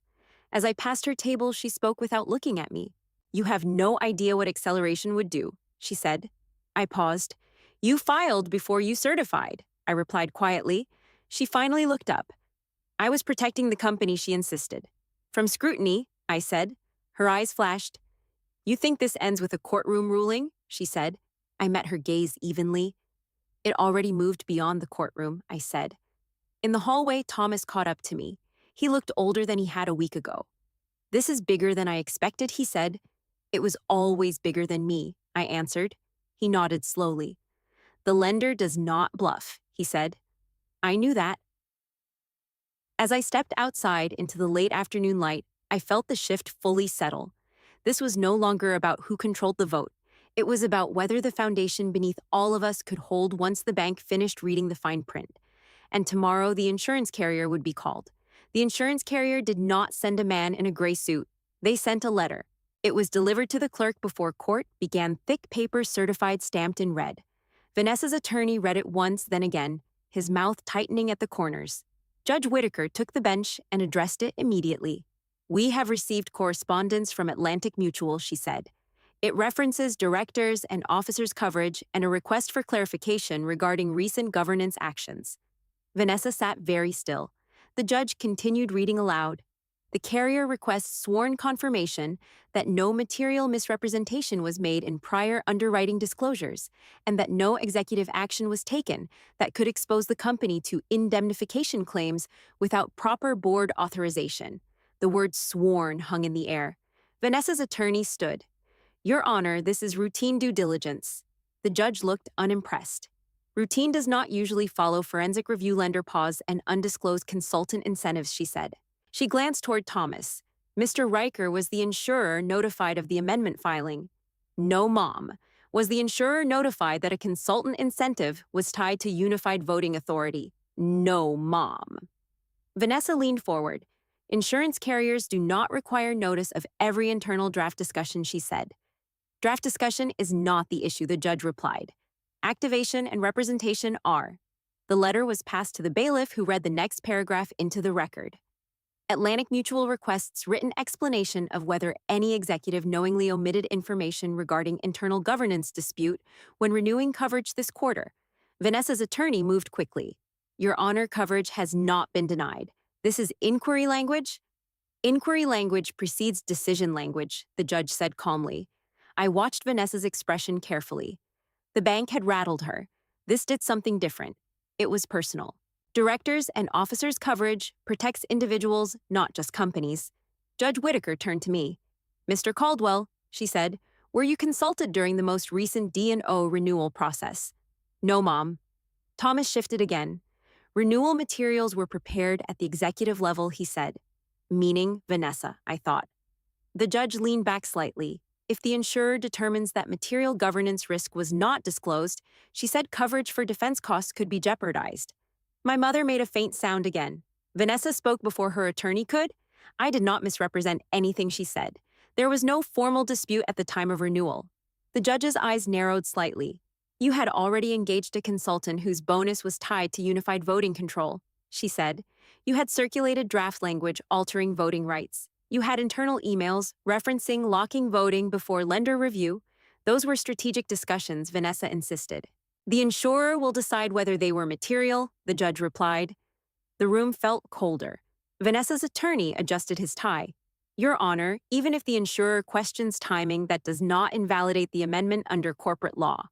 A: As I passed her table, she spoke without looking at me. You have no idea what acceleration would do, she said. I paused. You filed before you certified, I replied quietly. She finally looked up. I was protecting the company, she insisted. From scrutiny, I said. Her eyes flashed. You think this ends with a courtroom ruling? She said. I met her gaze evenly. It already moved beyond the courtroom, I said. In the hallway, Thomas caught up to me. He looked older than he had a week ago. This is bigger than I expected, he said. It was always bigger than me, I answered. He nodded slowly. The lender does not bluff, he said. I knew that. As I stepped outside into the late afternoon light, I felt the shift fully settle. This was no longer about who controlled the vote. It was about whether the foundation beneath all of us could hold once the bank finished reading the fine print. And tomorrow the insurance carrier would be called. The insurance carrier did not send a man in a gray suit. They sent a letter. It was delivered to the clerk before court began, thick paper certified, stamped in red. Vanessa's attorney read it once, then again, his mouth tightening at the corners. Judge Whitaker took the bench and addressed it immediately. "We have received correspondence from Atlantic Mutual," she said. "It references directors' and officers' coverage and a request for clarification regarding recent governance actions." Vanessa sat very still. The judge continued reading aloud. "The carrier requests sworn confirmation that no material misrepresentation was made in prior underwriting disclosures and that no executive action was taken that could expose the company to indemnification claims without proper board authorization." The word sworn hung in the air. Vanessa's attorney stood. "Your Honor, this is routine due diligence." The judge looked unimpressed. "Routine does not usually follow forensic review lender pause and undisclosed consultant incentives," she said. She glanced toward Thomas. "Mr. Riker, was the insurer notified of the amendment filing?" "No, Mom. Was the insurer notified that a consultant incentive was tied to unified voting authority?" "No, Mom." Vanessa leaned forward. "Insurance carriers do not require notice of every internal draft discussion," she said. "Draft discussion is not the issue," the judge replied. "Activation and representation are." The letter was passed to the bailiff, who read the next paragraph into the record. "Atlantic Mutual requests written explanation of whether any executive knowingly omitted information regarding internal governance dispute when renewing coverage this quarter." Vanessa's attorney moved quickly. "Your Honor, coverage has not been denied. This is inquiry language?" "Inquiry language precedes decision language," the judge said calmly. I watched Vanessa's expression carefully. The bank had rattled her. This did something different. It was personal. Directors and officers' coverage protects individuals, not just companies. Judge Whitaker turned to me. "Mr. Caldwell," she said, "were you consulted during the most recent D&O renewal process?" "No, Mom." Thomas shifted again. "Renewal materials were prepared at the executive level," he said. Meaning Vanessa, I thought. The judge leaned back slightly. "If the insurer determines that material governance risk was not disclosed," she said, "coverage for defense costs could be jeopardized." My mother made a faint sound again. Vanessa spoke before her attorney could. I did not misrepresent anything she said. There was no formal dispute at the time of renewal. The judge's eyes narrowed slightly. "You had already engaged a consultant whose bonus was tied to unified voting control," she said. "You had circulated draft language altering voting rights. You had internal emails referencing locking voting before lender review. Those were strategic discussions," Vanessa insisted. "The insurer will decide whether they were material," the judge replied. The room felt colder. Vanessa's attorney adjusted his tie. "Your Honor, even if the insurer questions timing, that does not invalidate the amendment under corporate law."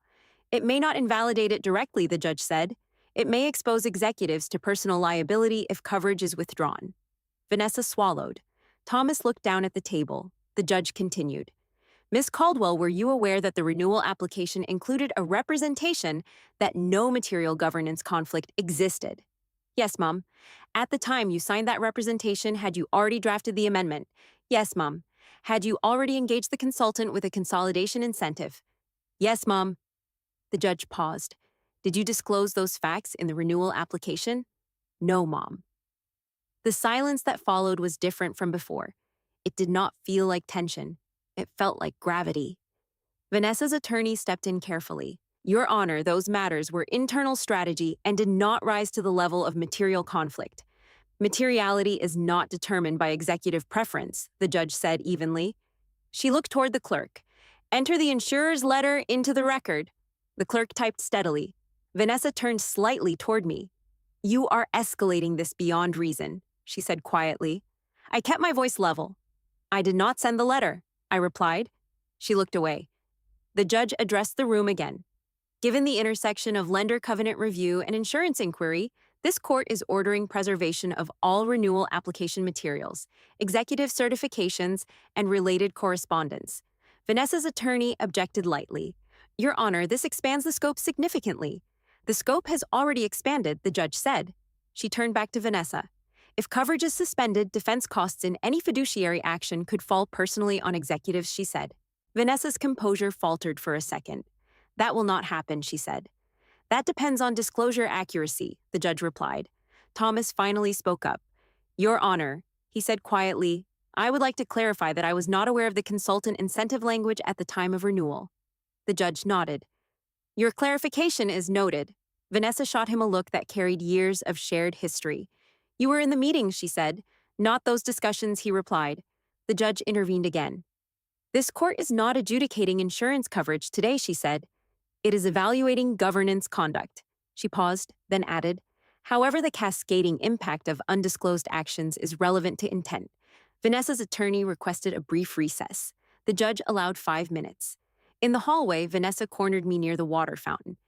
A: "It may not invalidate it directly," the judge said. "It may expose executives to personal liability if coverage is withdrawn." Vanessa swallowed. Thomas looked down at the table. The judge continued. "Ms. Caldwell, were you aware that the renewal application included a representation that no material governance conflict existed?" "Yes, Mom." "At the time you signed that representation, had you already drafted the amendment?" "Yes, Mom." "Had you already engaged the consultant with a consolidation incentive?" "Yes, Mom." The judge paused. "Did you disclose those facts in the renewal application?" "No, Mom." The silence that followed was different from before. It did not feel like tension. It felt like gravity. Vanessa's attorney stepped in carefully. "Your Honor, those matters were internal strategy and did not rise to the level of material conflict. Materiality is not determined by executive preference," the judge said evenly. She looked toward the clerk. "Enter the insurer's letter into the record." The clerk typed steadily. Vanessa turned slightly toward me. "You are escalating this beyond reason," she said quietly. I kept my voice level. "I did not send the letter," I replied. She looked away. The judge addressed the room again. "Given the intersection of lender covenant review and insurance inquiry, this court is ordering preservation of all renewal application materials, executive certifications, and related correspondence." Vanessa's attorney objected lightly. "Your Honor, this expands the scope significantly." "The scope has already expanded," the judge said. She turned back to Vanessa. "If coverage is suspended, defense costs in any fiduciary action could fall personally on executives," she said. Vanessa's composure faltered for a second. "That will not happen," she said. "That depends on disclosure accuracy," the judge replied. Thomas finally spoke up. "Your Honor," he said quietly, "I would like to clarify that I was not aware of the consultant incentive language at the time of renewal." The judge nodded. Your clarification is noted. Vanessa shot him a look that carried years of shared history. You were in the meetings, she said. Not those discussions, he replied. The judge intervened again. This court is not adjudicating insurance coverage today, she said. It is evaluating governance conduct. She paused, then added, however, the cascading impact of undisclosed actions is relevant to intent. Vanessa's attorney requested a brief recess. The judge allowed 5 minutes. In the hallway, Vanessa cornered me near the water fountain.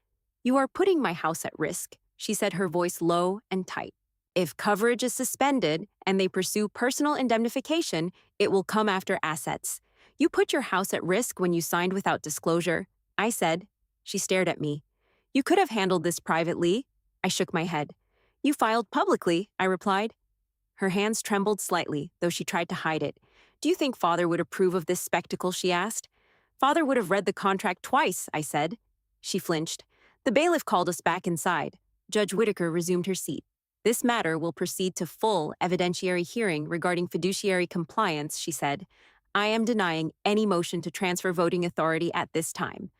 A: You are putting my house at risk, she said, her voice low and tight. If coverage is suspended and they pursue personal indemnification, it will come after assets. You put your house at risk when you signed without disclosure, I said. She stared at me. You could have handled this privately. I shook my head. You filed publicly, I replied. Her hands trembled slightly, though she tried to hide it. Do you think Father would approve of this spectacle, she asked. Father would have read the contract twice, I said. She flinched. The bailiff called us back inside. Judge Whitaker resumed her seat. This matter will proceed to full evidentiary hearing regarding fiduciary compliance, she said. I am denying any motion to transfer voting authority at this time.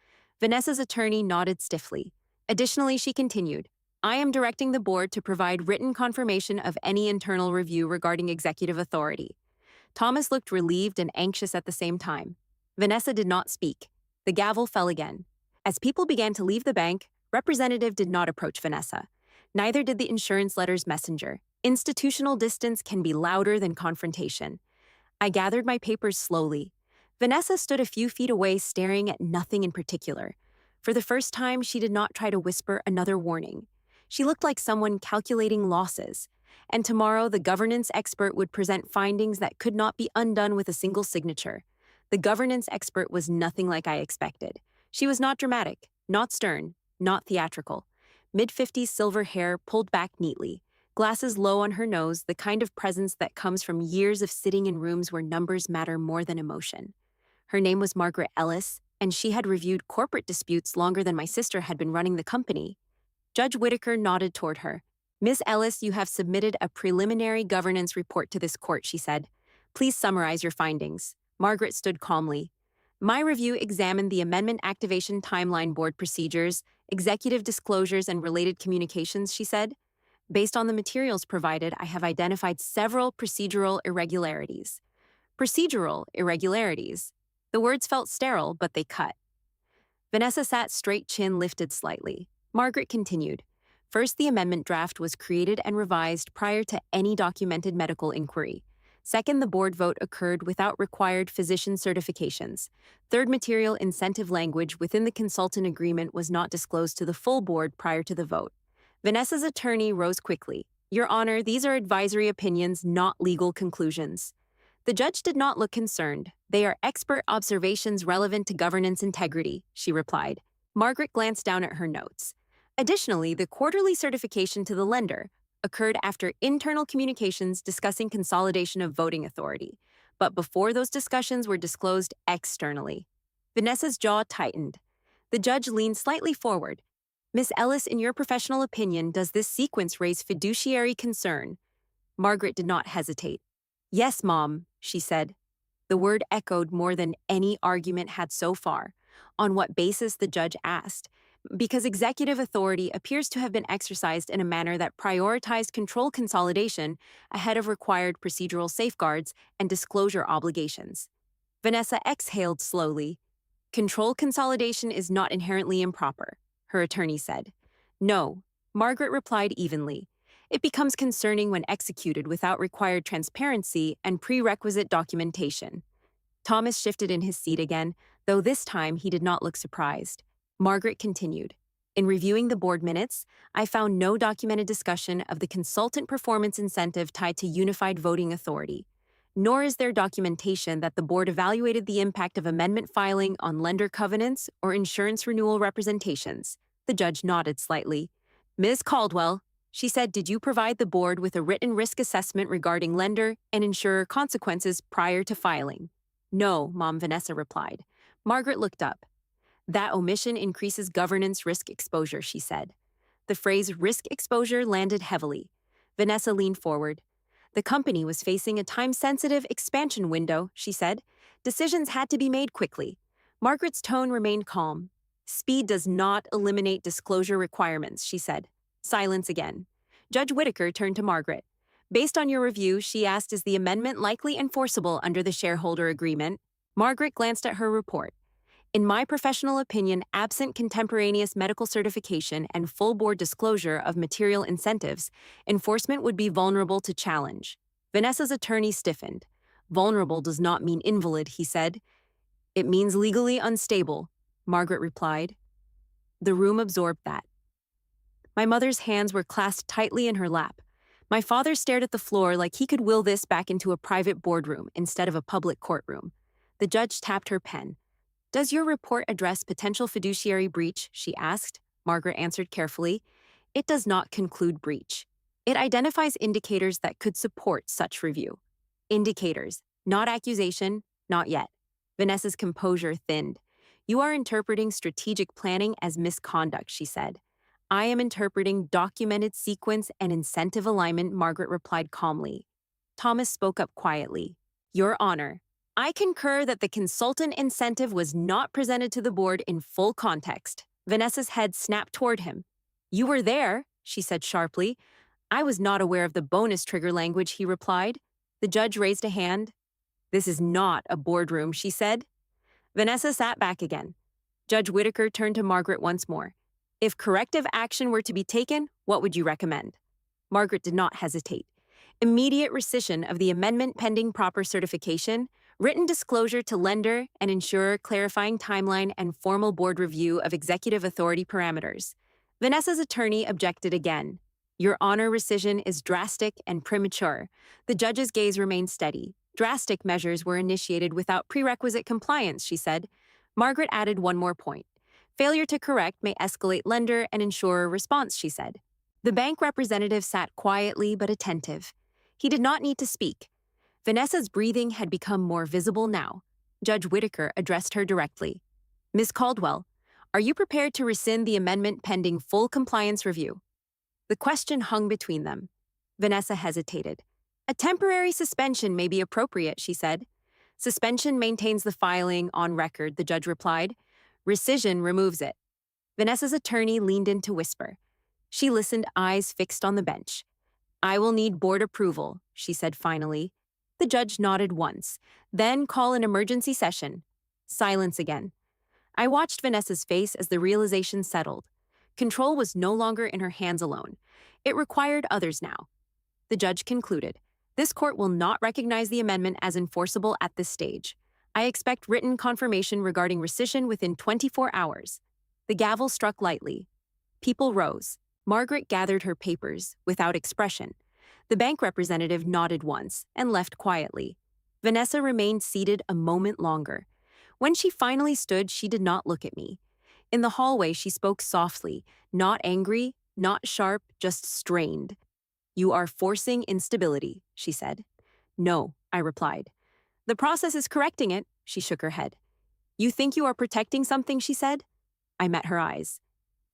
A: Vanessa's attorney nodded stiffly. Additionally, she continued, I am directing the board to provide written confirmation of any internal review regarding executive authority. Thomas looked relieved and anxious at the same time. Vanessa did not speak. The gavel fell again. As people began to leave the bank, Representative did not approach Vanessa. Neither did the insurance letter's messenger. Institutional distance can be louder than confrontation. I gathered my papers slowly. Vanessa stood a few feet away, staring at nothing in particular. For the first time, she did not try to whisper another warning. She looked like someone calculating losses. And tomorrow, the governance expert would present findings that could not be undone with a single signature. The governance expert was nothing like I expected. She was not dramatic, not stern, not theatrical. Mid-50s silver hair pulled back neatly. Glasses low on her nose, the kind of presence that comes from years of sitting in rooms where numbers matter more than emotion. Her name was Margaret Ellis, and she had reviewed corporate disputes longer than my sister had been running the company. Judge Whitaker nodded toward her. Ms. Ellis, you have submitted a preliminary governance report to this court, she said. Please summarize your findings. Margaret stood calmly. My review examined the Amendment Activation Timeline Board procedures, executive disclosures, and related communications, she said. Based on the materials provided, I have identified several procedural irregularities. Procedural irregularities. The words felt sterile, but they cut. Vanessa sat straight, chin lifted slightly. Margaret continued. First, the amendment draft was created and revised prior to any documented medical inquiry. Second, the board vote occurred without required physician certifications. Third, material incentive language within the consultant agreement was not disclosed to the full board prior to the vote. Vanessa's attorney rose quickly. Your Honor, these are advisory opinions, not legal conclusions. The judge did not look concerned. They are expert observations relevant to governance integrity, she replied. Margaret glanced down at her notes. Additionally, the quarterly certification to the lender occurred after internal communications discussing consolidation of voting authority, but before those discussions were disclosed externally. Vanessa's jaw tightened. The judge leaned slightly forward. Miss Ellis, in your professional opinion, does this sequence raise fiduciary concern? Margaret did not hesitate. Yes, Mom, she said. The word echoed more than any argument had so far. On what basis, the judge asked. Because executive authority appears to have been exercised in a manner that prioritized control consolidation ahead of required procedural safeguards and disclosure obligations. Vanessa exhaled slowly. Control consolidation is not inherently improper, her attorney said. No, Margaret replied evenly. It becomes concerning when executed without required transparency and prerequisite documentation. Thomas shifted in his seat again, though this time he did not look surprised. Margaret continued. In reviewing the board minutes, I found no documented discussion of the consultant performance incentive tied to unified voting authority. Nor is there documentation that the board evaluated the impact of amendment filing on lender covenants or insurance renewal representations. The judge nodded slightly. Ms. Caldwell, she said, did you provide the board with a written risk assessment regarding lender and insurer consequences prior to filing? No, Mom, Vanessa replied. Margaret looked up. That omission increases governance risk exposure, she said. The phrase risk exposure landed heavily. Vanessa leaned forward. The company was facing a time-sensitive expansion window, she said. Decisions had to be made quickly. Margaret's tone remained calm. Speed does not eliminate disclosure requirements, she said. Silence again. Judge Whittaker turned to Margaret. Based on your review, she asked, is the amendment likely enforceable under the shareholder agreement? Margaret glanced at her report. In my professional opinion, absent contemporaneous medical certification and full board disclosure of material incentives, enforcement would be vulnerable to challenge. Vanessa's attorney stiffened. Vulnerable does not mean invalid, he said. It means legally unstable, Margaret replied. The room absorbed that. My mother's hands were clasped tightly in her lap. My father stared at the floor like he could will this back into a private boardroom instead of a public courtroom. The judge tapped her pen. Does your report address potential fiduciary breach? She asked. Margaret answered carefully. It does not conclude breach. It identifies indicators that could support such review. Indicators, not accusation, not yet. Vanessa's composure thinned. You are interpreting strategic planning as misconduct, she said. I am interpreting documented sequence and incentive alignment, Margaret replied calmly. Thomas spoke up quietly. Your Honor, I concur that the consultant incentive was not presented to the board in full context. Vanessa's head snapped toward him. You were there, she said sharply. I was not aware of the bonus trigger language, he replied. The judge raised a hand. This is not a boardroom, she said. Vanessa sat back again. Judge Whittaker turned to Margaret once more. If corrective action were to be taken, what would you recommend? Margaret did not hesitate. Immediate rescission of the amendment pending proper certification, written disclosure to lender and insurer clarifying timeline and formal board review of executive authority parameters. Vanessa's attorney objected again. Your Honor, rescission is drastic and premature. The judge's gaze remained steady. Drastic measures were initiated without prerequisite compliance, she said. Margaret added one more point. Failure to correct may escalate lender and insurer response, she said. The bank representative sat quietly but attentive. He did not need to speak. Vanessa's breathing had become more visible now. Judge Whittaker addressed her directly. Ms. Caldwell, are you prepared to rescind the amendment pending full compliance review? The question hung between them. Vanessa hesitated. A temporary suspension may be appropriate, she said. Suspension maintains the filing on record, the judge replied. Rescission removes it. Vanessa's attorney leaned in to whisper. She listened, eyes fixed on the bench. I will need board approval, she said finally. The judge nodded once. Then call an emergency session. Silence again. I watched Vanessa's face as the realization settled. Control was no longer in her hands alone. It required others now. The judge concluded. This court will not recognize the amendment as enforceable at this stage. I expect written confirmation regarding rescission within 24 hours. The gavel struck lightly. People rose. Margaret gathered her papers, without expression. The bank representative nodded once and left quietly. Vanessa remained seated a moment longer. When she finally stood, she did not look at me. In the hallway, she spoke softly, not angry, not sharp, just strained. You are forcing instability, she said. No, I replied. The process is correcting it, she shook her head. You think you are protecting something, she said. I met her eyes.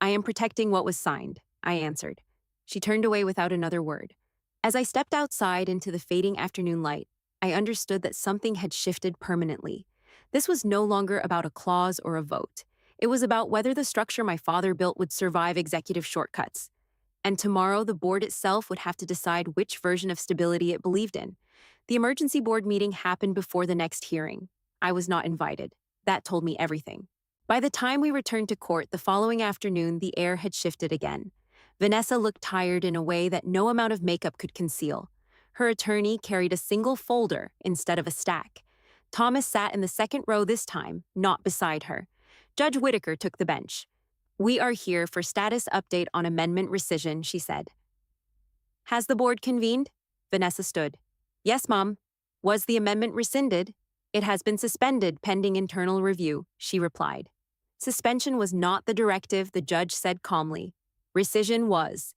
A: I am protecting what was signed, I answered. She turned away without another word. As I stepped outside into the fading afternoon light, I understood that something had shifted permanently. This was no longer about a clause or a vote. It was about whether the structure my father built would survive executive shortcuts. And tomorrow, the board itself would have to decide which version of stability it believed in. The emergency board meeting happened before the next hearing. I was not invited. That told me everything. By the time we returned to court the following afternoon, the air had shifted again. Vanessa looked tired in a way that no amount of makeup could conceal. Her attorney carried a single folder instead of a stack. Thomas sat in the second row this time, not beside her. Judge Whittaker took the bench. We are here for status update on amendment rescission, she said. Has the board convened? Vanessa stood. Yes, Mom. Was the amendment rescinded? It has been suspended pending internal review, she replied. Suspension was not the directive, the judge said calmly. Rescission was.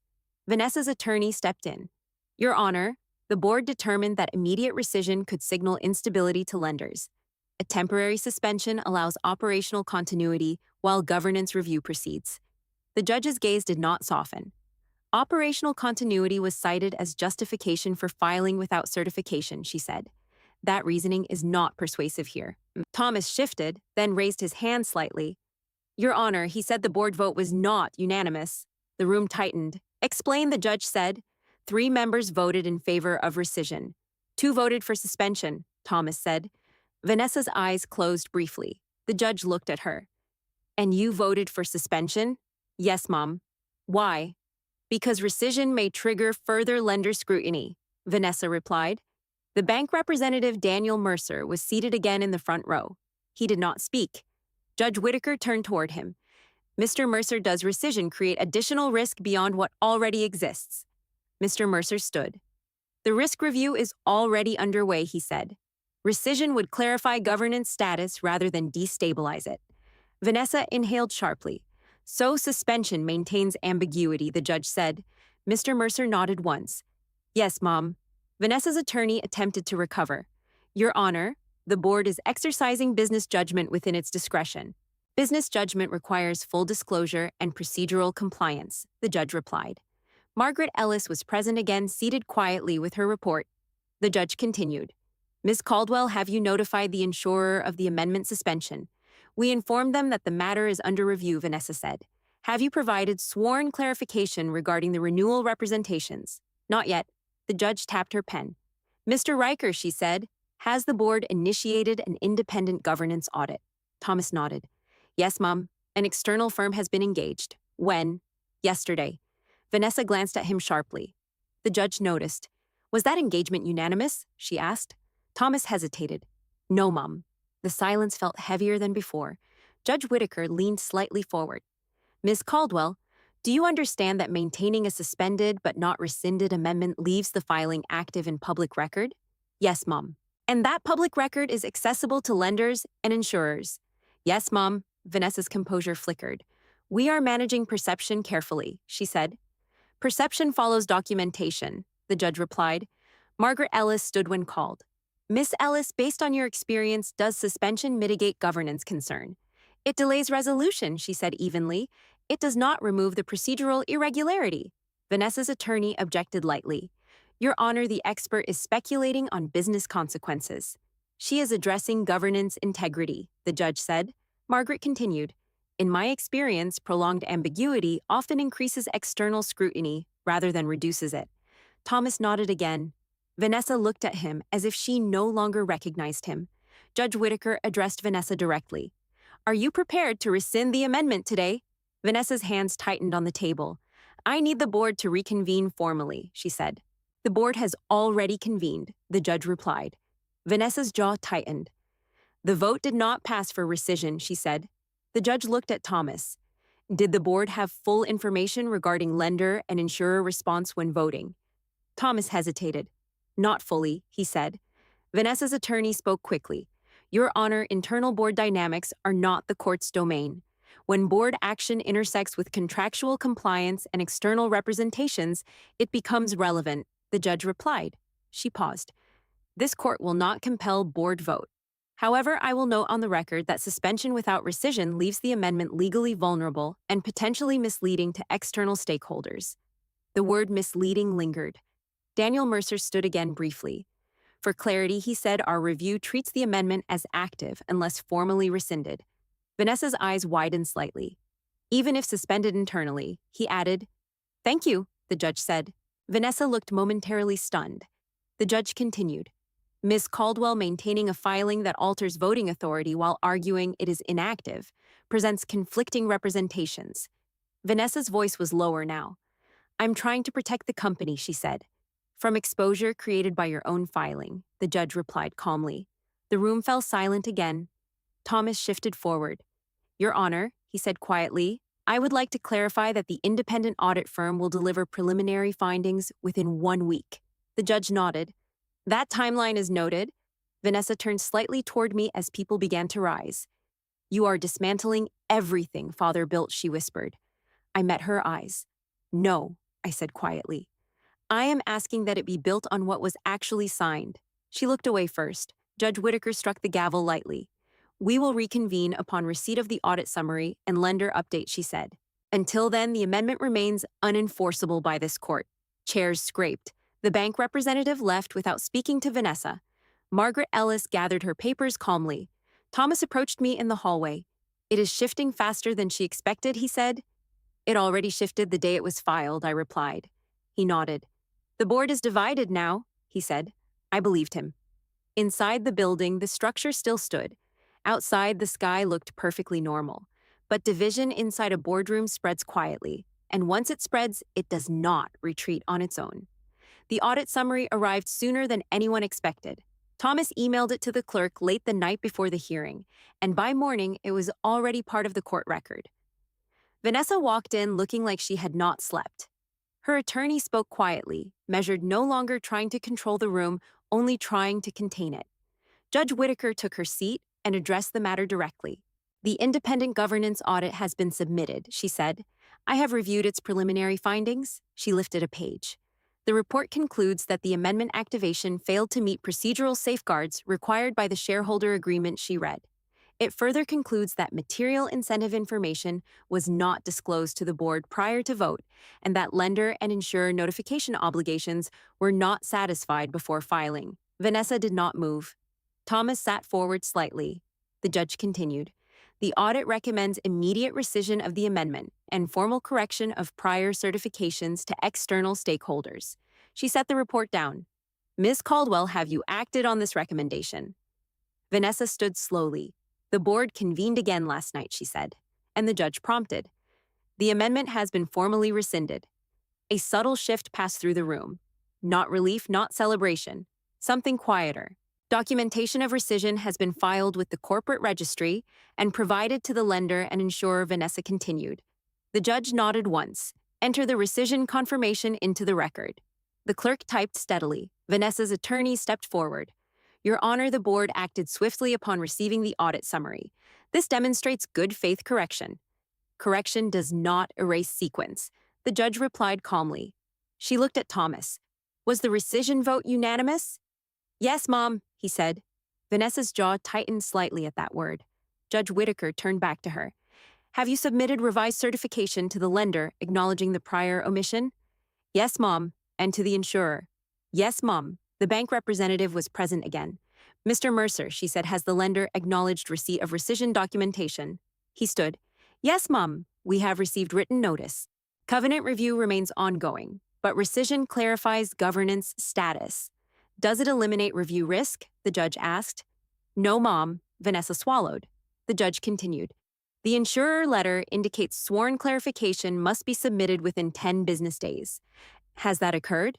A: Vanessa's attorney stepped in. Your Honor, the board determined that immediate rescission could signal instability to lenders. A temporary suspension allows operational continuity while governance review proceeds. The judge's gaze did not soften. Operational continuity was cited as justification for filing without certification, she said. That reasoning is not persuasive here. Thomas shifted, then raised his hand slightly. Your Honor, he said the board vote was not unanimous. The room tightened. Explain, the judge said. 3 members voted in favor of rescission. 2 voted for suspension, Thomas said. Vanessa's eyes closed briefly. The judge looked at her. And you voted for suspension? Yes, Mom. Why? Because rescission may trigger further lender scrutiny, Vanessa replied. The bank representative Daniel Mercer was seated again in the front row. He did not speak. Judge Whitaker turned toward him. Mr. Mercer, does rescission create additional risk beyond what already exists? Mr. Mercer stood. The risk review is already underway, he said. Rescission would clarify governance status rather than destabilize it. Vanessa inhaled sharply. So suspension maintains ambiguity, the judge said. Mr. Mercer nodded once. Yes, Mom. Vanessa's attorney attempted to recover. Your Honor, the board is exercising business judgment within its discretion. Business judgment requires full disclosure and procedural compliance, the judge replied. Margaret Ellis was present again, seated quietly with her report. The judge continued. Ms. Caldwell, have you notified the insurer of the amendment suspension? We informed them that the matter is under review, Vanessa said. Have you provided sworn clarification regarding the renewal representations? Not yet. The judge tapped her pen. Mr. Riker, she said, has the board initiated an independent governance audit? Thomas nodded. Yes, Mom. An external firm has been engaged. When? Yesterday. Vanessa glanced at him sharply. The judge noticed. Was that engagement unanimous? She asked. Thomas hesitated. No, Mom. The silence felt heavier than before. Judge Whitaker leaned slightly forward. Ms. Caldwell, do you understand that maintaining a suspended but not rescinded amendment leaves the filing active in public record? Yes, Mom. And that public record is accessible to lenders and insurers. Yes, Mom. Vanessa's composure flickered. We are managing perception carefully, she said. Perception follows documentation, the judge replied. Margaret Ellis stood when called. Miss Ellis, based on your experience, does suspension mitigate governance concern? It delays resolution, she said evenly. It does not remove the procedural irregularity. Vanessa's attorney objected lightly. Your Honor, the expert is speculating on business consequences. She is addressing governance integrity, the judge said. Margaret continued. In my experience, prolonged ambiguity often increases external scrutiny rather than reduces it. Thomas nodded again. Vanessa looked at him as if she no longer recognized him. Judge Whitaker addressed Vanessa directly. Are you prepared to rescind the amendment today? Vanessa's hands tightened on the table. I need the board to reconvene formally, she said. The board has already convened, the judge replied. Vanessa's jaw tightened. The vote did not pass for rescission, she said. The judge looked at Thomas. Did the board have full information regarding lender and insurer response when voting? Thomas hesitated. Not fully, he said. Vanessa's attorney spoke quickly. Your Honor, internal board dynamics are not the court's domain. When board action intersects with contractual compliance and external representations, it becomes relevant, the judge replied. She paused. This court will not compel board vote. However, I will note on the record that suspension without rescission leaves the amendment legally vulnerable and potentially misleading to external stakeholders. The word misleading lingered. Daniel Mercer stood again briefly. For clarity, he said our review treats the amendment as active unless formally rescinded. Vanessa's eyes widened slightly. Even if suspended internally, he added, Thank you, the judge said. Vanessa looked momentarily stunned. The judge continued. Ms. Caldwell maintaining a filing that alters voting authority while arguing it is inactive presents conflicting representations. Vanessa's voice was lower now. I'm trying to protect the company, she said. From exposure created by your own filing, the judge replied calmly. The room fell silent again. Thomas shifted forward. Your Honor, he said quietly, I would like to clarify that the independent audit firm will deliver preliminary findings within 1 week. The judge nodded. That timeline is noted. Vanessa turned slightly toward me as people began to rise. You are dismantling everything Father built, she whispered. I met her eyes. No, I said quietly. I am asking that it be built on what was actually signed. She looked away first. Judge Whitaker struck the gavel lightly. We will reconvene upon receipt of the audit summary and lender update, she said. Until then, the amendment remains unenforceable by this court. Chairs scraped. The bank representative left without speaking to Vanessa. Margaret Ellis gathered her papers calmly. Thomas approached me in the hallway. It is shifting faster than she expected, he said. It already shifted the day it was filed, I replied. He nodded. The board is divided now, he said. I believed him. Inside the building, the structure still stood. Outside, the sky looked perfectly normal. But division inside a boardroom spreads quietly, and once it spreads, it does not retreat on its own. The audit summary arrived sooner than anyone expected. Thomas emailed it to the clerk late the night before the hearing, and by morning, it was already part of the court record. Vanessa walked in looking like she had not slept. Her attorney spoke quietly, measured no longer trying to control the room, only trying to contain it. Judge Whitaker took her seat and addressed the matter directly. The independent governance audit has been submitted, she said. I have reviewed its preliminary findings. She lifted a page. The report concludes that the amendment activation failed to meet procedural safeguards required by the shareholder agreement she read. It further concludes that material incentive information was not disclosed to the board prior to vote, and that lender and insurer notification obligations were not satisfied before filing. Vanessa did not move. Thomas sat forward slightly. The judge continued. The audit recommends immediate rescission of the amendment and formal correction of prior certifications to external stakeholders. She set the report down. Ms. Caldwell, have you acted on this recommendation? Vanessa stood slowly. The board convened again last night, she said, and the judge prompted. The amendment has been formally rescinded. A subtle shift passed through the room. Not relief, not celebration. Something quieter. Documentation of rescission has been filed with the corporate registry and provided to the lender and insurer, Vanessa continued. The judge nodded once. Enter the rescission confirmation into the record. The clerk typed steadily. Vanessa's attorney stepped forward. Your Honor, the board acted swiftly upon receiving the audit summary. This demonstrates good faith correction. Correction does not erase sequence, the judge replied calmly. She looked at Thomas. Was the rescission vote unanimous? Yes, Mom, he said. Vanessa's jaw tightened slightly at that word. Judge Whitaker turned back to her. Have you submitted revised certification to the lender acknowledging the prior omission? Yes, Mom, and to the insurer. Yes, Mom. The bank representative was present again. Mr. Mercer, she said, has the lender acknowledged receipt of rescission documentation? He stood. Yes, Mom. We have received written notice. Covenant review remains ongoing, but rescission clarifies governance status. Does it eliminate review risk? The judge asked. No, Mom. Vanessa swallowed. The judge continued. The insurer letter indicates sworn clarification must be submitted within 10 business days. Has that occurred?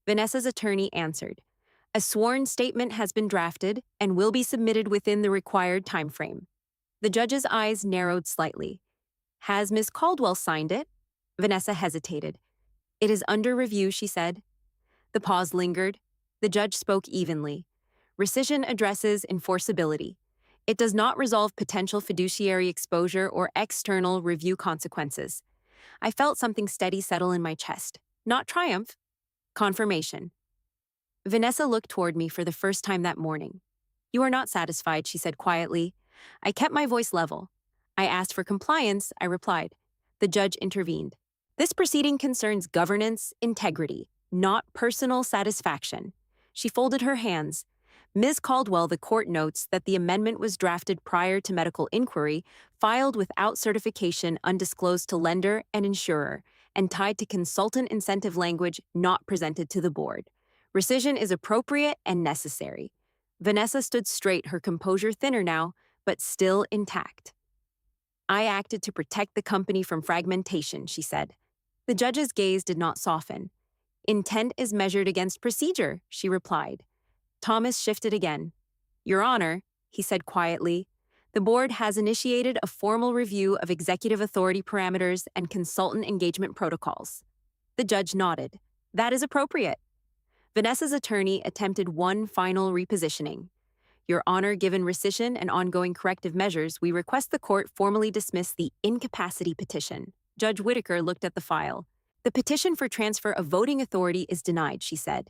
A: Vanessa's attorney answered. A sworn statement has been drafted and will be submitted within the required timeframe. The judge's eyes narrowed slightly. Has Ms. Caldwell signed it? Vanessa hesitated. It is under review, she said. The pause lingered. The judge spoke evenly. Rescission addresses enforceability. It does not resolve potential fiduciary exposure or external review consequences. I felt something steady settle in my chest. Not triumph. Confirmation. Vanessa looked toward me for the first time that morning. You are not satisfied, she said quietly. I kept my voice level. I asked for compliance, I replied. The judge intervened. This proceeding concerns governance, integrity, not personal satisfaction. She folded her hands. Ms. Caldwell, the court notes that the amendment was drafted prior to medical inquiry, filed without certification undisclosed to lender and insurer, and tied to consultant incentive language not presented to the board. Rescission is appropriate and necessary. Vanessa stood straight, her composure thinner now, but still intact. I acted to protect the company from fragmentation, she said. The judge's gaze did not soften. Intent is measured against procedure, she replied. Thomas shifted again. Your Honor, he said quietly, the board has initiated a formal review of executive authority parameters and consultant engagement protocols. The judge nodded. That is appropriate. Vanessa's attorney attempted one final repositioning. Your Honor, given rescission and ongoing corrective measures, we request the court formally dismiss the incapacity petition. Judge Whitaker looked at the file. The petition for transfer of voting authority is denied, she said.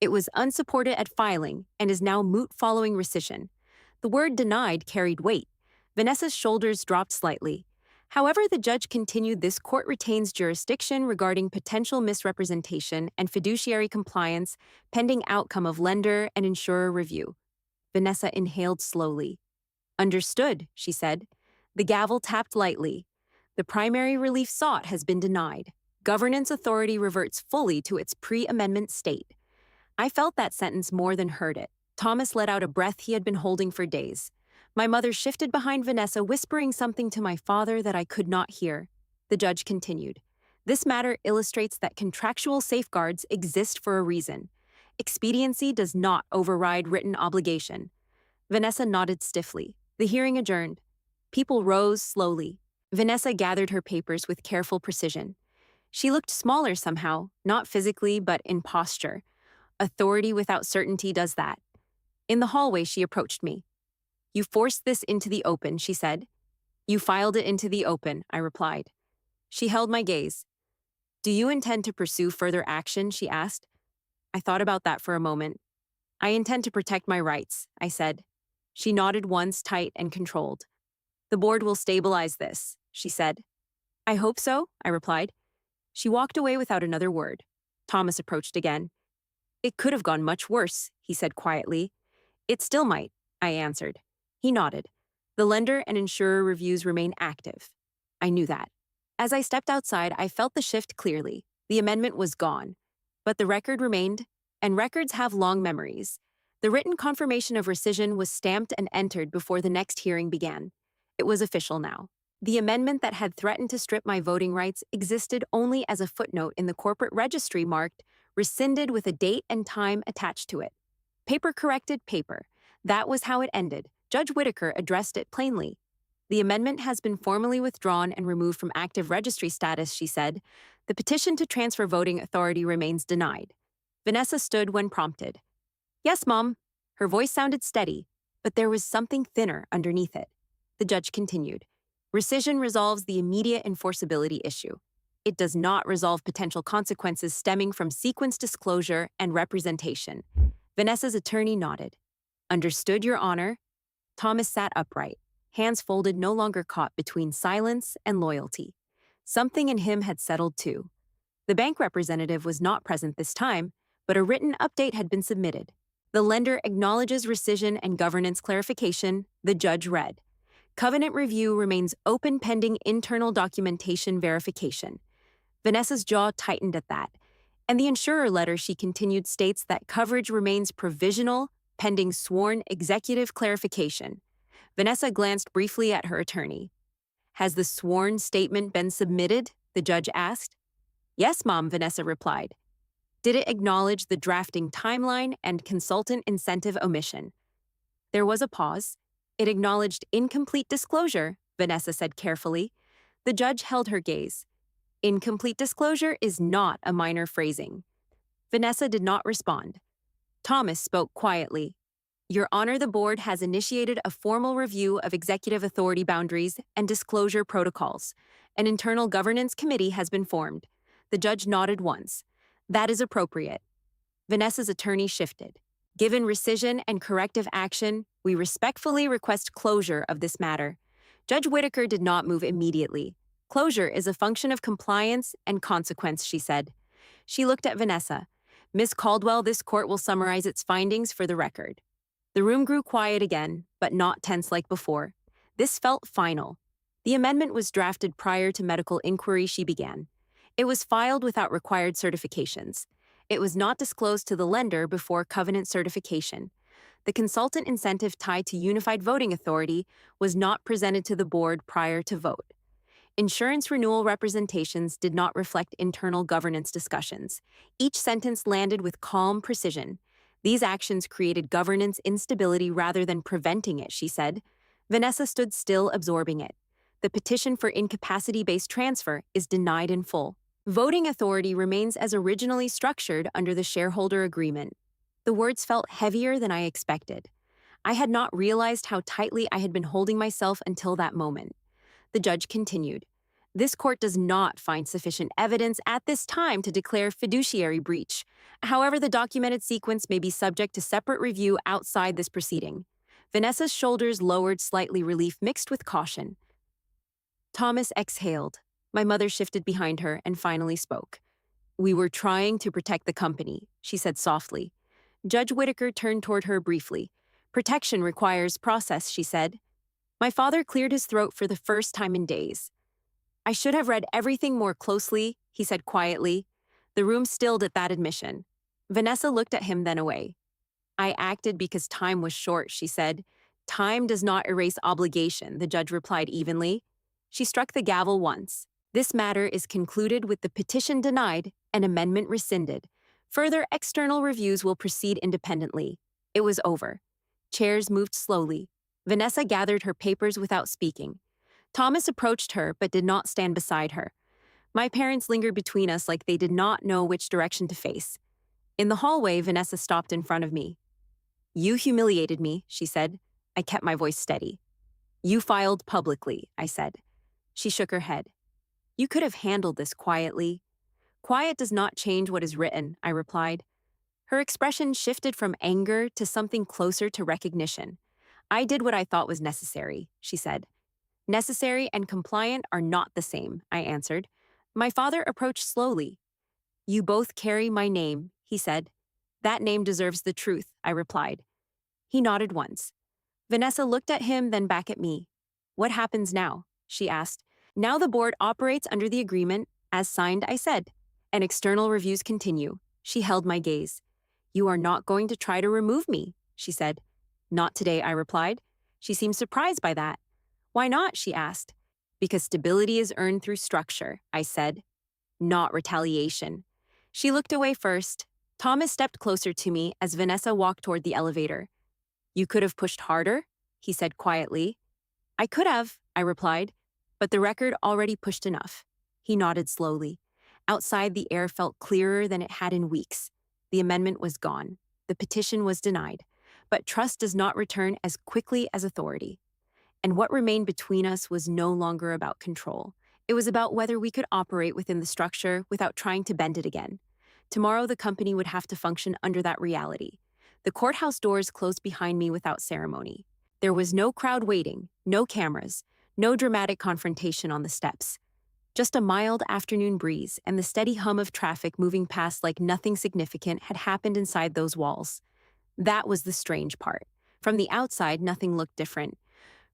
A: It was unsupported at filing and is now moot following rescission. The word denied carried weight. Vanessa's shoulders dropped slightly. However, the judge continued, this court retains jurisdiction regarding potential misrepresentation and fiduciary compliance pending outcome of lender and insurer review. Vanessa inhaled slowly. Understood, she said. The gavel tapped lightly. The primary relief sought has been denied. Governance authority reverts fully to its pre-amendment state. I felt that sentence more than heard it. Thomas let out a breath he had been holding for days. My mother shifted behind Vanessa, whispering something to my father that I could not hear. The judge continued. This matter illustrates that contractual safeguards exist for a reason. Expediency does not override written obligation. Vanessa nodded stiffly. The hearing adjourned. People rose slowly. Vanessa gathered her papers with careful precision. She looked smaller somehow, not physically but in posture. Authority without certainty does that. In the hallway, she approached me. You forced this into the open, she said. You filed it into the open, I replied. She held my gaze. Do you intend to pursue further action, she asked. I thought about that for a moment. I intend to protect my rights, I said. She nodded once, tight and controlled. The board will stabilize this, she said. I hope so, I replied. She walked away without another word. Thomas approached again. It could have gone much worse, he said quietly. It still might, I answered. He nodded. The lender and insurer reviews remain active. I knew that. As I stepped outside, I felt the shift clearly. The amendment was gone. But the record remained, and records have long memories. The written confirmation of rescission was stamped and entered before the next hearing began. It was official now. The amendment that had threatened to strip my voting rights existed only as a footnote in the corporate registry marked rescinded with a date and time attached to it. Paper corrected paper. That was how it ended. Judge Whitaker addressed it plainly. The amendment has been formally withdrawn and removed from active registry status, she said. The petition to transfer voting authority remains denied. Vanessa stood when prompted. Yes, Mom. Her voice sounded steady, but there was something thinner underneath it. The judge continued. Rescission resolves the immediate enforceability issue. It does not resolve potential consequences stemming from sequence disclosure and representation. Vanessa's attorney nodded. Understood, Your Honor. Thomas sat upright, hands folded, no longer caught between silence and loyalty. Something in him had settled too. The bank representative was not present this time, but a written update had been submitted. The lender acknowledges rescission and governance clarification, the judge read. Covenant review remains open pending internal documentation verification. Vanessa's jaw tightened at that, and the insurer letter she continued states that coverage remains provisional pending sworn executive clarification. Vanessa glanced briefly at her attorney. Has the sworn statement been submitted? The judge asked. Yes, Mom, Vanessa replied. Did it acknowledge the drafting timeline and consultant incentive omission? There was a pause. It acknowledged incomplete disclosure, Vanessa said carefully. The judge held her gaze. Incomplete disclosure is not a minor phrasing. Vanessa did not respond. Thomas spoke quietly. Your Honor, the board has initiated a formal review of executive authority boundaries and disclosure protocols. An internal governance committee has been formed. The judge nodded once. That is appropriate. Vanessa's attorney shifted. Given rescission and corrective action, we respectfully request closure of this matter. Judge Whitaker did not move immediately. Closure is a function of compliance and consequence, she said. She looked at Vanessa. Miss Caldwell, this court will summarize its findings for the record. The room grew quiet again, but not tense like before. This felt final. The amendment was drafted prior to medical inquiry, she began. It was filed without required certifications. It was not disclosed to the lender before covenant certification. The consultant incentive tied to unified voting authority was not presented to the board prior to vote. Insurance renewal representations did not reflect internal governance discussions. Each sentence landed with calm precision. These actions created governance instability rather than preventing it, she said. Vanessa stood still, absorbing it. The petition for incapacity-based transfer is denied in full. Voting authority remains as originally structured under the shareholder agreement. The words felt heavier than I expected. I had not realized how tightly I had been holding myself until that moment. The judge continued. This court does not find sufficient evidence at this time to declare fiduciary breach. However, the documented sequence may be subject to separate review outside this proceeding. Vanessa's shoulders lowered slightly, relief mixed with caution. Thomas exhaled. My mother shifted behind her and finally spoke. We were trying to protect the company, she said softly. Judge Whitaker turned toward her briefly. Protection requires process, she said. My father cleared his throat for the first time in days. I should have read everything more closely, he said quietly. The room stilled at that admission. Vanessa looked at him, then away. I acted because time was short, she said. Time does not erase obligation, the judge replied evenly. She struck the gavel once. This matter is concluded with the petition denied and amendment rescinded. Further external reviews will proceed independently. It was over. Chairs moved slowly. Vanessa gathered her papers without speaking. Thomas approached her but did not stand beside her. My parents lingered between us like they did not know which direction to face. In the hallway, Vanessa stopped in front of me. You humiliated me, she said. I kept my voice steady. You filed publicly, I said. She shook her head. You could have handled this quietly. Quiet does not change what is written, I replied. Her expression shifted from anger to something closer to recognition. I did what I thought was necessary, she said. Necessary and compliant are not the same, I answered. My father approached slowly. You both carry my name, he said. That name deserves the truth, I replied. He nodded once. Vanessa looked at him, then back at me. What happens now? She asked. Now the board operates under the agreement, as signed, I said. And external reviews continue. She held my gaze. You are not going to try to remove me, she said. Not today, I replied. She seemed surprised by that. Why not? She asked. Because stability is earned through structure, I said. Not retaliation. She looked away first. Thomas stepped closer to me as Vanessa walked toward the elevator. You could have pushed harder, he said quietly. I could have, I replied, but the record already pushed enough. He nodded slowly. Outside, the air felt clearer than it had in weeks. The amendment was gone. The petition was denied. But trust does not return as quickly as authority. And what remained between us was no longer about control. It was about whether we could operate within the structure without trying to bend it again. Tomorrow, the company would have to function under that reality. The courthouse doors closed behind me without ceremony. There was no crowd waiting, no cameras, no dramatic confrontation on the steps. Just a mild afternoon breeze and the steady hum of traffic moving past like nothing significant had happened inside those walls. That was the strange part. From the outside, nothing looked different.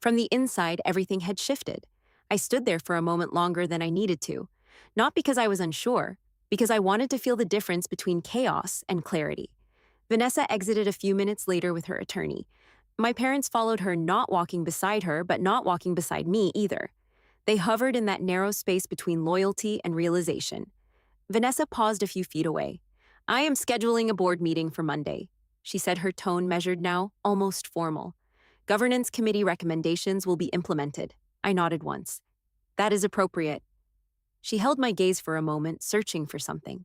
A: From the inside, everything had shifted. I stood there for a moment longer than I needed to. Not because I was unsure, because I wanted to feel the difference between chaos and clarity. Vanessa exited a few minutes later with her attorney. My parents followed her, not walking beside her, but not walking beside me either. They hovered in that narrow space between loyalty and realization. Vanessa paused a few feet away. I am scheduling a board meeting for Monday, she said, her tone measured now, almost formal. Governance committee recommendations will be implemented. I nodded once. That is appropriate. She held my gaze for a moment, searching for something.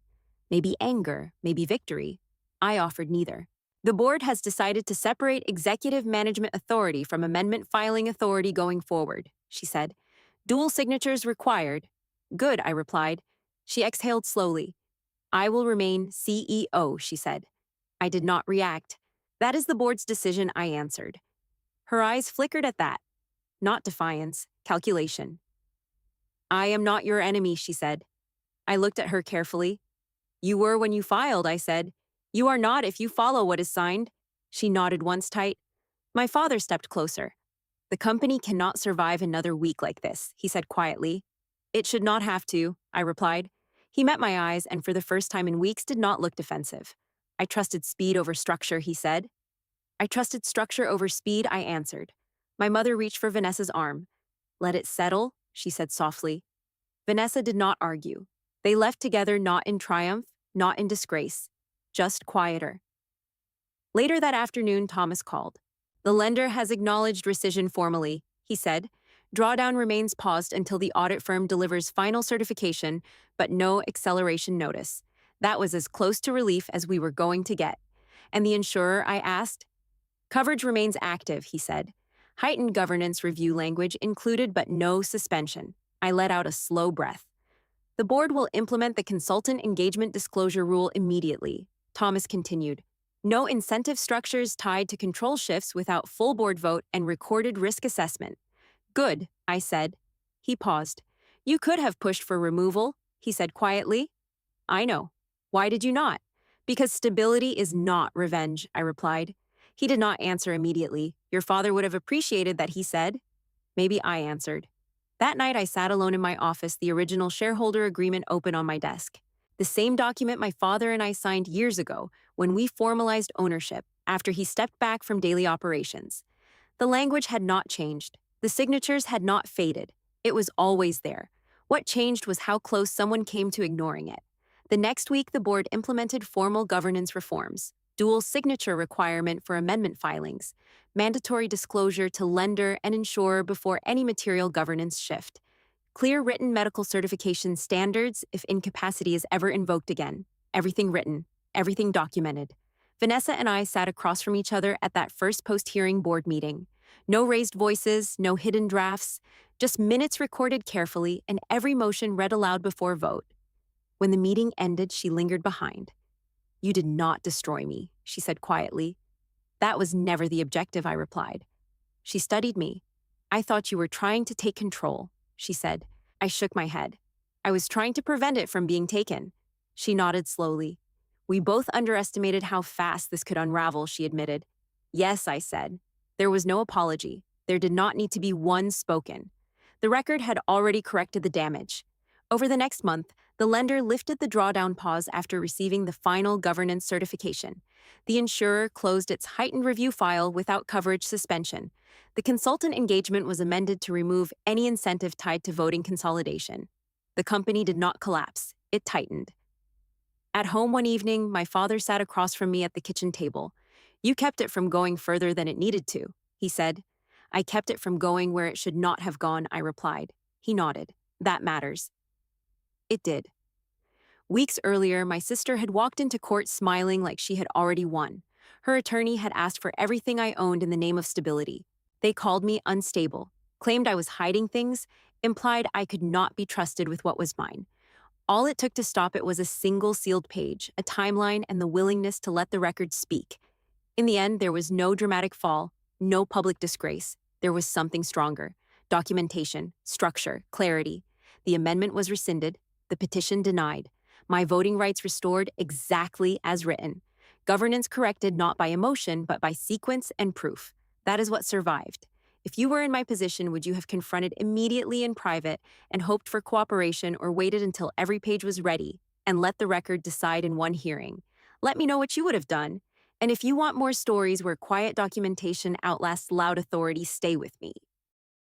A: Maybe anger, maybe victory. I offered neither. The board has decided to separate executive management authority from amendment filing authority going forward, she said. Dual signatures required. Good, I replied. She exhaled slowly. I will remain CEO, she said. I did not react. That is the board's decision, I answered. Her eyes flickered at that. Not defiance, calculation. I am not your enemy, she said. I looked at her carefully. You were when you filed, I said. You are not if you follow what is signed. She nodded once tight. My father stepped closer. The company cannot survive another week like this, he said quietly. It should not have to, I replied. He met my eyes and for the first time in weeks did not look defensive. I trusted speed over structure, he said. I trusted structure over speed, I answered. My mother reached for Vanessa's arm. Let it settle, she said softly. Vanessa did not argue. They left together not in triumph, not in disgrace, just quieter. Later that afternoon, Thomas called. The lender has acknowledged rescission formally, he said. Drawdown remains paused until the audit firm delivers final certification, but no acceleration notice. That was as close to relief as we were going to get. And the insurer, I asked? Coverage remains active, he said. Heightened governance review language included but no suspension. I let out a slow breath. The board will implement the consultant engagement disclosure rule immediately, Thomas continued. No incentive structures tied to control shifts without full board vote and recorded risk assessment. Good, I said. He paused. You could have pushed for removal, he said quietly. I know. Why did you not? Because stability is not revenge, I replied. He did not answer immediately. Your father would have appreciated that, he said. Maybe I answered. That night, I sat alone in my office, the original shareholder agreement open on my desk. The same document my father and I signed years ago when we formalized ownership after he stepped back from daily operations. The language had not changed. The signatures had not faded. It was always there. What changed was how close someone came to ignoring it. The next week, the board implemented formal governance reforms, dual signature requirement for amendment filings, mandatory disclosure to lender and insurer before any material governance shift, clear written medical certification standards if incapacity is ever invoked again. Everything written, everything documented. Vanessa and I sat across from each other at that first post-hearing board meeting. No raised voices, no hidden drafts, just minutes recorded carefully and every motion read aloud before vote. When the meeting ended, she lingered behind. "You did not destroy me," she said quietly. "That was never the objective," I replied. She studied me. "I thought you were trying to take control," she said. I shook my head. "I was trying to prevent it from being taken." She nodded slowly. "We both underestimated how fast this could unravel," she admitted. "Yes," I said. There was no apology. There did not need to be one spoken. The record had already corrected the damage. Over the next month, the lender lifted the drawdown pause after receiving the final governance certification. The insurer closed its heightened review file without coverage suspension. The consultant engagement was amended to remove any incentive tied to voting consolidation. The company did not collapse. It tightened. At home one evening, my father sat across from me at the kitchen table. "You kept it from going further than it needed to," he said. "I kept it from going where it should not have gone," I replied. He nodded. "That matters." It did. Weeks earlier, my sister had walked into court smiling like she had already won. Her attorney had asked for everything I owned in the name of stability. They called me unstable, claimed I was hiding things, implied I could not be trusted with what was mine. All it took to stop it was a single sealed page, a timeline, and the willingness to let the record speak. In the end, there was no dramatic fall, no public disgrace. There was something stronger: documentation, structure, clarity. The amendment was rescinded, the petition denied. My voting rights restored exactly as written. Governance corrected not by emotion, but by sequence and proof. That is what survived. If you were in my position, would you have confronted immediately in private and hoped for cooperation, or waited until every page was ready and let the record decide in one hearing? Let me know what you would have done. And if you want more stories where quiet documentation outlasts loud authority, stay with me.